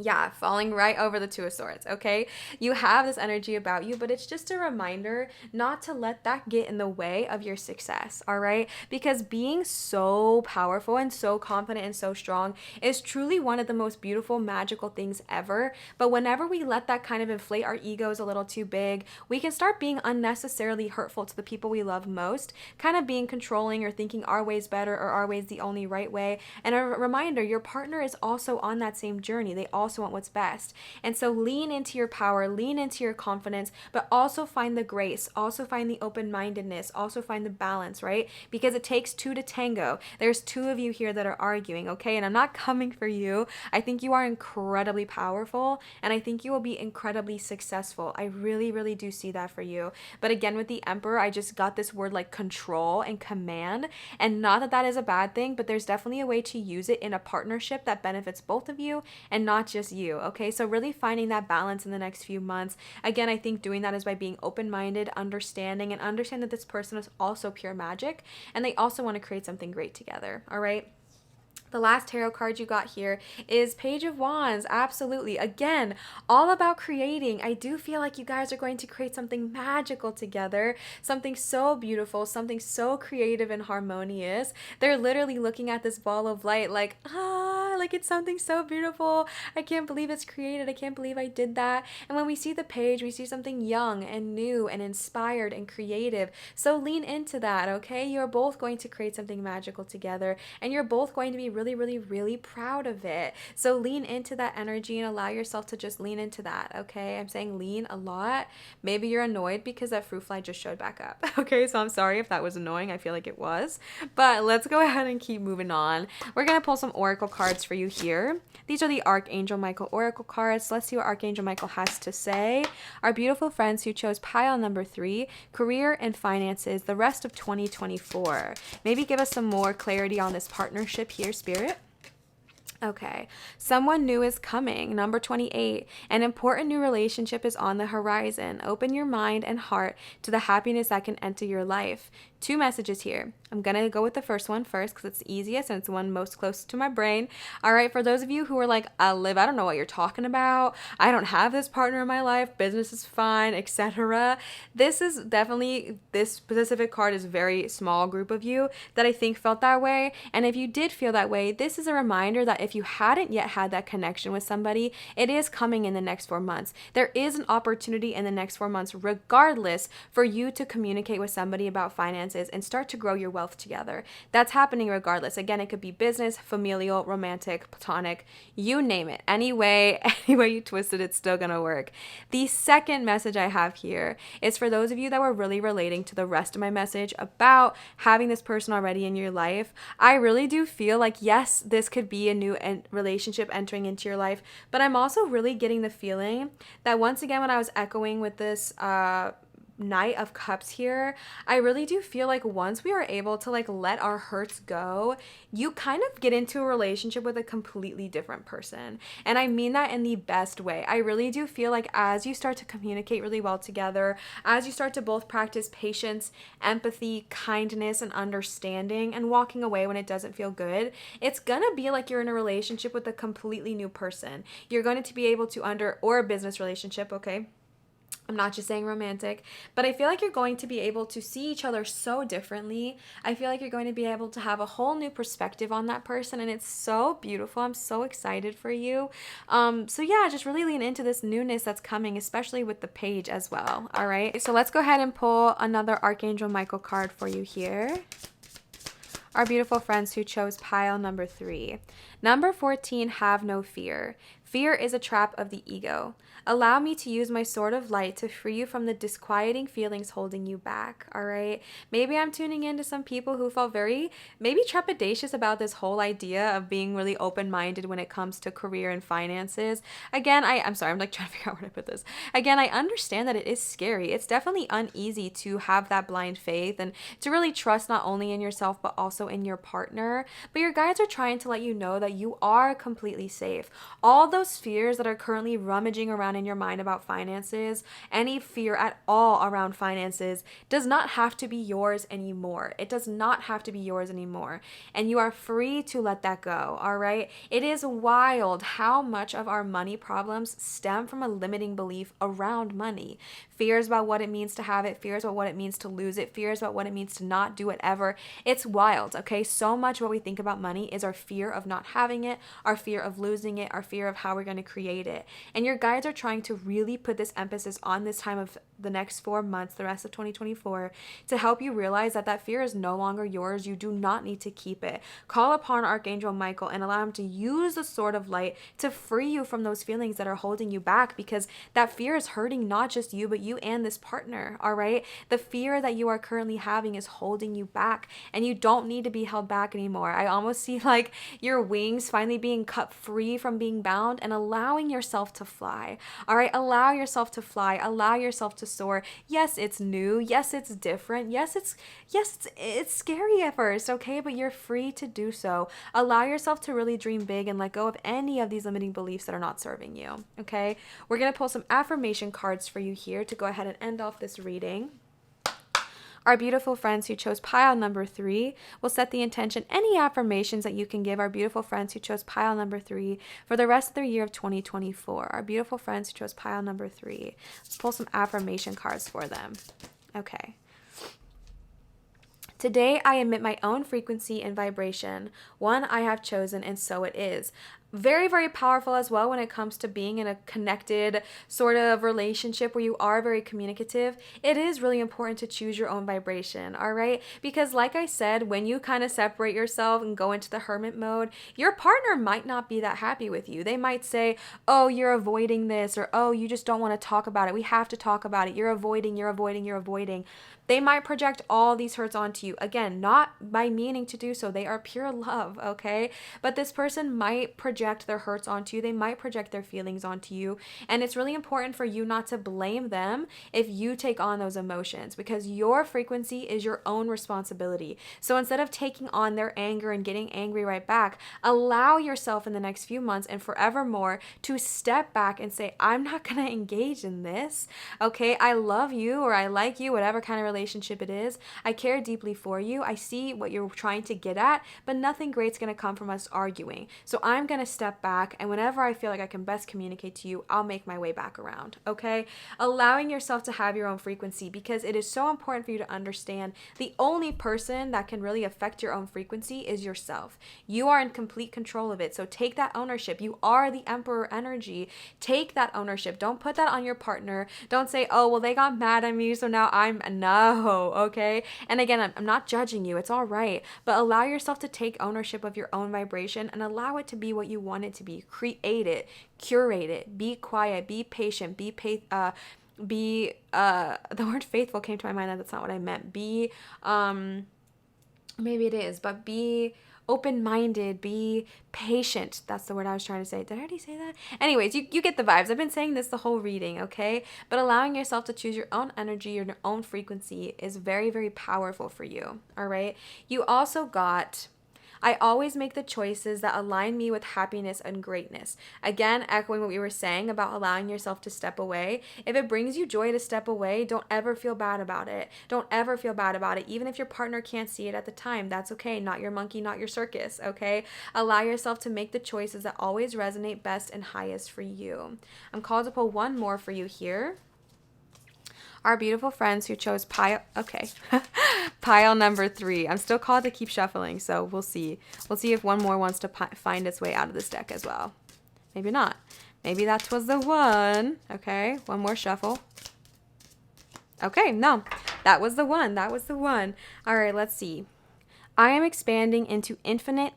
Yeah, falling right over the Two of Swords, okay? You have this energy about you, but it's just a reminder not to let that get in the way of your success, all right? Because being so powerful and so confident and so strong is truly one of the most beautiful, magical things ever. But whenever we let that kind of inflate our egos a little too big, we can start being unnecessarily hurtful to the people we love most, kind of being controlling or thinking our way's better or our way's the only right way. And a reminder, your partner is also on that same journey. They also want what's best. And so lean into your power, lean into your confidence, but also find the grace, also find the open-mindedness, also find the balance, right? Because it takes two to tango. There's two of you here that are arguing, okay? And I'm not coming for you. I think you are incredibly powerful, and I think you will be incredibly successful. I really, really do see that for you. But again, with the Emperor, I just got this word like control and command, and not that that is a bad thing, but there's definitely a way to use it in a partnership that benefits both of you and not just you, okay? So really finding that balance in the next few months. Again, I think doing that is by being open-minded, understanding, and understand that this person is also pure magic, and they also want to create something great together, all right? The last tarot card you got here is Page of Wands. Absolutely. Again, all about creating. I do feel like you guys are going to create something magical together, something so beautiful, something so creative and harmonious. They're literally looking at this ball of light like, like it's something so beautiful. I can't believe it's created. I can't believe I did that. And when we see the page, we see something young and new and inspired and creative. So lean into that, okay? You're both going to create something magical together, and you're both going to be really, really, really proud of it. So lean into that energy and allow yourself to just lean into that, okay? I'm saying lean a lot. Maybe you're annoyed because that fruit fly just showed back up, okay? So I'm sorry if that was annoying. I feel like it was. But let's go ahead and keep moving on. We're going to pull some oracle cards for you here. These are the Archangel Michael oracle cards. Let's see what Archangel Michael has to say. Our beautiful friends who chose pile number 3, career and finances, the rest of 2024. Maybe give us some more clarity on this partnership here, Spirit. Okay, someone new is coming. Number 28, an important new relationship is on the horizon. Open your mind and heart to the happiness that can enter your life. 2 messages here. I'm going to go with the first one first because it's the easiest and it's the one most close to my brain. All right, for those of you who are like, Liv, I don't know what you're talking about. I don't have this partner in my life. Business is fine, etc. This is definitely, this specific card is a very small group of you that I think felt that way. And if you did feel that way, this is a reminder that if you hadn't yet had that connection with somebody, it is coming in the next 4 months. There is an opportunity in the next 4 months, regardless, for you to communicate with somebody about finances and start to grow your wealth together. That's happening regardless. Again, it could be business, familial, romantic, platonic, you name it. Any way you twist it, it's still gonna work. The second message I have here is for those of you that were really relating to the rest of my message about having this person already in your life. I really do feel like, yes, this could be a new relationship entering into your life. But I'm also really getting the feeling that once again, when I was echoing with this Knight of Cups here, I really do feel like once we are able to like let our hurts go, you kind of get into a relationship with a completely different person. And I mean that in the best way. I really do feel like as you start to communicate really well together, as you start to both practice patience, empathy, kindness, and understanding, and walking away when it doesn't feel good, it's gonna be like you're in a relationship with a completely new person. You're going to be able to or a business relationship, okay? I'm not just saying romantic, but I feel like you're going to be able to see each other so differently. I feel like you're going to be able to have a whole new perspective on that person, and it's so beautiful. I'm so excited for you. So yeah, just really lean into this newness that's coming, especially with the page as well. All right, so let's go ahead and pull another Archangel Michael card for you here. Our beautiful friends who chose pile number 3. Number 14, have no fear. Fear is a trap of the ego. Allow me to use my sword of light to free you from the disquieting feelings holding you back, all right? Maybe I'm tuning in to some people who felt very, maybe trepidatious about this whole idea of being really open-minded when it comes to career and finances. Again, I'm sorry, I'm like trying to figure out where to put this. Again, I understand that it is scary. It's definitely uneasy to have that blind faith and to really trust not only in yourself, but also in your partner. But your guides are trying to let you know that you are completely safe. All those fears that are currently rummaging around in your mind about finances, any fear at all around finances, does not have to be yours anymore. It does not have to be yours anymore. And you are free to let that go, all right? It is wild how much of our money problems stem from a limiting belief around money. Fears about what it means to have it, fears about what it means to lose it, fears about what it means to not do it ever. It's wild, okay? So much what we think about money is our fear of not having it, our fear of losing it, our fear of how we're going to create it. And your guides are trying to really put this emphasis on this time of the next 4 months, the rest of 2024, to help you realize that that fear is no longer yours. You do not need to keep it. Call upon Archangel Michael and allow him to use the sword of light to free you from those feelings that are holding you back, because that fear is hurting not just you, but you and this partner, all right? The fear that you are currently having is holding you back, and you don't need to be held back anymore. I almost see like your wings finally being cut free from being bound and allowing yourself to fly, all right? Allow yourself to fly, allow yourself to soar. Yes, it's new. Yes, it's different. Yes, it's scary at first, okay? But you're free to do so. Allow yourself to really dream big and let go of any of these limiting beliefs that are not serving you, okay? We're going to pull some affirmation cards for you here to go ahead and end off this reading. Our beautiful friends who chose pile number 3 will set the intention, any affirmations that you can give our beautiful friends who chose pile number 3 for the rest of the year of 2024. Our beautiful friends who chose pile number 3. Let's pull some affirmation cards for them. Okay. Today, I emit my own frequency and vibration, one I have chosen, and so it is. Very, very powerful as well when it comes to being in a connected sort of relationship where you are very communicative. It is really important to choose your own vibration, all right? Because like I said, when you kind of separate yourself and go into the hermit mode, your partner might not be that happy with you. They might say, oh, you're avoiding this, or oh, you just don't want to talk about it. We have to talk about it. You're avoiding, you're avoiding, you're avoiding. They might project all these hurts onto you. Again, not by meaning to do so. They are pure love, okay? But this person might project their hurts onto you. They might project their feelings onto you. And it's really important for you not to blame them if you take on those emotions, because your frequency is your own responsibility. So instead of taking on their anger and getting angry right back, allow yourself in the next few months and forevermore to step back and say, I'm not going to engage in this, okay? I love you, or I like you, whatever kind of relationship it is. I care deeply for you. I see what you're trying to get at, but nothing great's going to come from us arguing. So I'm going to step back, and whenever I feel like I can best communicate to you, I'll make my way back around, okay? Allowing yourself to have your own frequency, because it is so important for you to understand the only person that can really affect your own frequency is yourself. You are in complete control of it. So take that ownership. You are the emperor energy. Take that ownership. Don't put that on your partner. Don't say, oh, well, they got mad at me, so now no, okay? And again, I'm not judging you. It's all right. But allow yourself to take ownership of your own vibration and allow it to be what you want it to be. Create it, curate it, be quiet, be patient, the word faithful came to my mind. That's not what I meant. Maybe it is, but be open-minded, be patient. That's the word I was trying to say. Did I already say that? Anyways, you get the vibes. I've been saying this the whole reading, okay? But allowing yourself to choose your own energy, your own frequency is very, very powerful for you, all right? You also got, I always make the choices that align me with happiness and greatness. Again, echoing what we were saying about allowing yourself to step away. If it brings you joy to step away, don't ever feel bad about it. Don't ever feel bad about it. Even if your partner can't see it at the time, that's okay. Not your monkey, not your circus, okay? Allow yourself to make the choices that always resonate best and highest for you. I'm called to pull one more for you here. Our beautiful friends who chose pile, okay, pile number 3. I'm still called to keep shuffling, so we'll see. We'll see if one more wants to find its way out of this deck as well. Maybe not. Maybe that was the one. Okay, one more shuffle. Okay, no, that was the one. That was the one. All right, let's see. I am expanding into infinite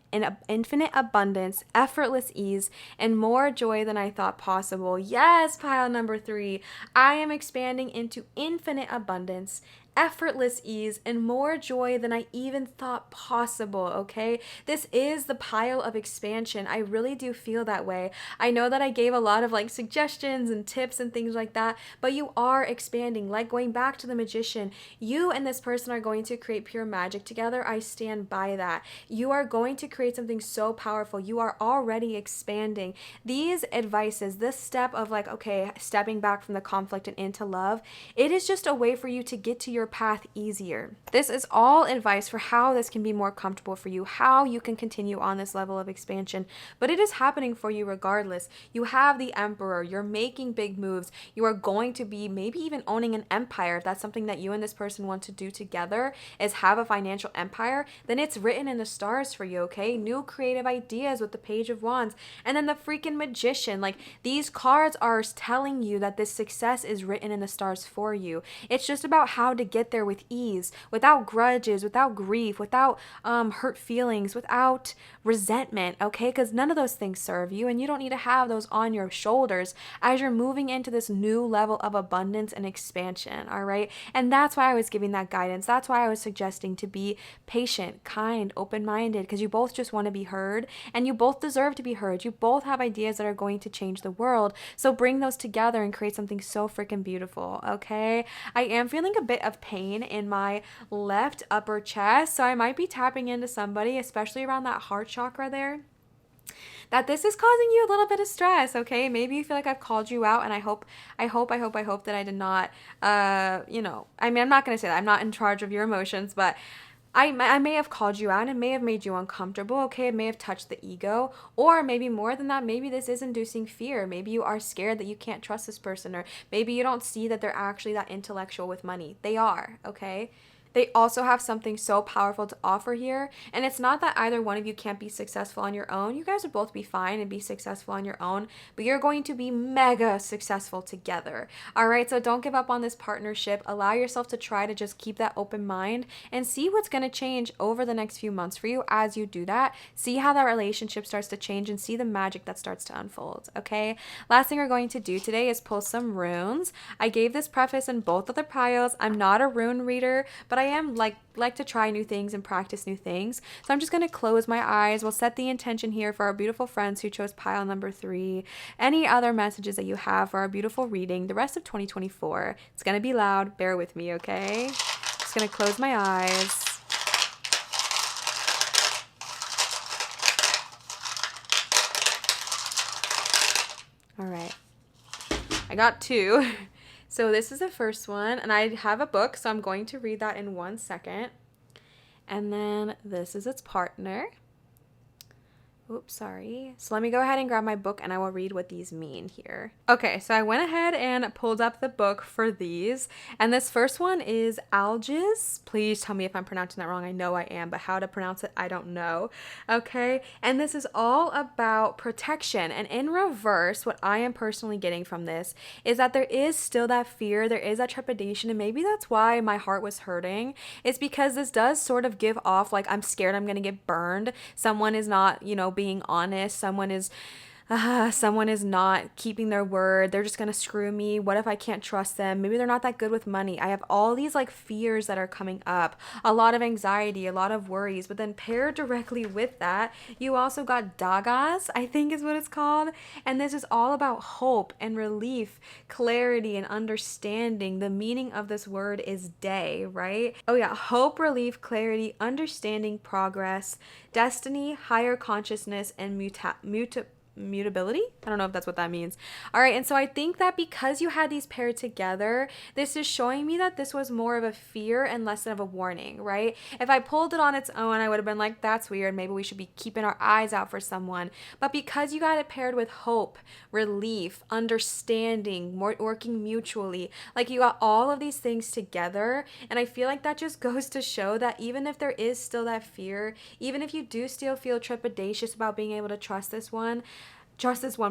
abundance, effortless ease, and more joy than I thought possible. Yes, pile number 3. I am expanding into infinite abundance, effortless ease, and more joy than I even thought possible, okay? This is the pile of expansion. I really do feel that way. I know that I gave a lot of like suggestions and tips and things like that, but you are expanding. Like going back to the magician, you and this person are going to create pure magic together. I stand by that. You are going to create something so powerful. You are already expanding. These advices, this step of like, okay, stepping back from the conflict and into love, it is just a way for you to get to your path easier. This is all advice for how this can be more comfortable for you, how you can continue on this level of expansion, but it is happening for you regardless. You have the Emperor, you're making big moves, you are going to be maybe even owning an empire. If that's something that you and this person want to do together, is have a financial empire, then it's written in the stars for you, okay? New creative ideas with the Page of Wands, and then the freaking Magician. Like, these cards are telling you that this success is written in the stars for you. It's just about how to get there with ease, without grudges, without grief, without hurt feelings, without resentment, okay? Because none of those things serve you, and you don't need to have those on your shoulders as you're moving into this new level of abundance and expansion, all right? And that's why I was giving that guidance. That's why I was suggesting to be patient, kind, open-minded, because you both just want to be heard, and you both deserve to be heard. You both have ideas that are going to change the world, so bring those together and create something so freaking beautiful, okay? I am feeling a bit of pain in my left upper chest, so I might be tapping into somebody, especially around that heart chakra there, that this is causing you a little bit of stress, okay? Maybe you feel like I've called you out, and I hope that I did not, I mean, I'm not going to say that. I'm not in charge of your emotions, but I may have called you out and it may have made you uncomfortable, okay? It may have touched the ego, or maybe more than that, maybe this is inducing fear. Maybe you are scared that you can't trust this person, or maybe you don't see that they're actually that intellectual with money. They are, okay? They also have something so powerful to offer here, and it's not that either one of you can't be successful on your own. You guys would both be fine and be successful on your own, but you're going to be mega successful together. All right, so don't give up on this partnership. Allow yourself to try to just keep that open mind and see what's going to change over the next few months for you as you do that. See how that relationship starts to change and see the magic that starts to unfold, okay? Last thing we're going to do today is pull some runes. I gave this preface in both of the piles. I'm not a rune reader, but I am like to try new things and practice new things. So I'm just going to close my eyes. We'll set the intention here for our beautiful friends who chose pile number 3. Any other messages that you have for our beautiful reading the rest of 2024. It's going to be loud. Bear with me, okay? Just going to close my eyes. All right. I got 2. So this is the first one, and I have a book, so I'm going to read that in 1 second. And then this is its partner. Oops, sorry. So let me go ahead and grab my book and I will read what these mean here. Okay, so I went ahead and pulled up the book for these. And this first one is Alges. Please tell me if I'm pronouncing that wrong. I know I am, but how to pronounce it, I don't know. Okay, and this is all about protection. And in reverse, what I am personally getting from this is that there is still that fear, there is that trepidation, and maybe that's why my heart was hurting. It's because this does sort of give off like, I'm scared I'm going to get burned. Someone is not, being honest. Someone is someone is not keeping their word. They're just going to screw me. What if I can't trust them? Maybe they're not that good with money. I have all these like fears that are coming up, a lot of anxiety, a lot of worries. But then paired directly with that, you also got dagas, I think is what it's called. And this is all about hope and relief, clarity and understanding. The meaning of this word is day, right? Oh, yeah. Hope, relief, clarity, understanding, progress, destiny, higher consciousness, and mutability. I don't know if that's what that means. All right, and so I think that because you had these paired together, this is showing me that this was more of a fear and less of a warning, right? If I pulled it on its own, I would have been like, that's weird, maybe we should be keeping our eyes out for someone. But because you got it paired with hope, relief, understanding, more working mutually, like you got all of these things together, and I feel like that just goes to show that even if there is still that fear, even if you do still feel trepidatious about being able to trust this one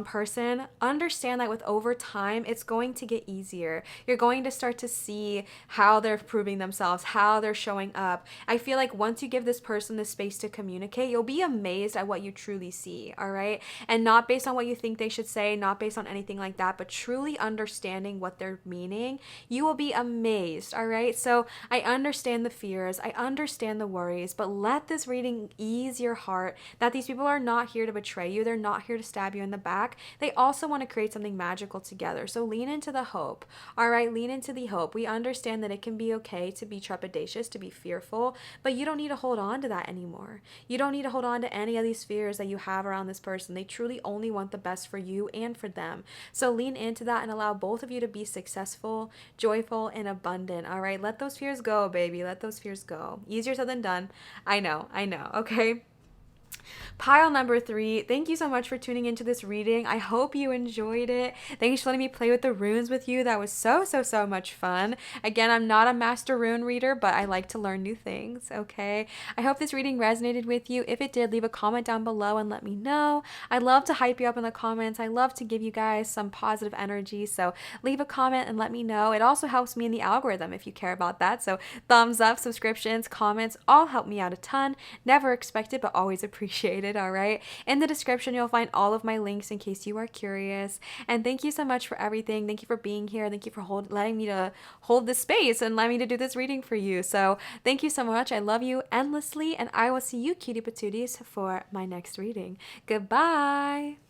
person, understand that with over time, it's going to get easier. You're going to start to see how they're proving themselves, how they're showing up. I feel like once you give this person the space to communicate, you'll be amazed at what you truly see, all right? And not based on what you think they should say, not based on anything like that, but truly understanding what they're meaning, you will be amazed, all right? So I understand the fears, I understand the worries, but let this reading ease your heart that these people are not here to betray you. They're not here to stab you in the back. They also want to create something magical together. So lean into the hope. All right, lean into the hope. We understand that it can be okay to be trepidatious, to be fearful, but you don't need to hold on to that anymore. You don't need to hold on to any of these fears that you have around this person. They truly only want the best for you and for them. So lean into that and allow both of you to be successful, joyful, and abundant. All right, let those fears go, baby. Let those fears go. Easier said than done. I know. Okay. Pile number 3, thank you so much for tuning into this reading. I hope you enjoyed it. Thanks for letting me play with the runes with you. That was so much fun. Again, I'm not a master rune reader, but I like to learn new things, okay? I hope this reading resonated with you. If it did, leave a comment down below and let me know. I love to hype you up in the comments. I love to give you guys some positive energy, so leave a comment and let me know. It also helps me in the algorithm if you care about that, so thumbs up, subscriptions, comments, all help me out a ton. Never expected, but always appreciated. All right. In the description, you'll find all of my links in case you are curious. And thank you so much for everything. Thank you for being here. Thank you for letting me to hold this space and letting me to do this reading for you. So thank you so much. I love you endlessly, and I will see you cutie patooties for my next reading. Goodbye.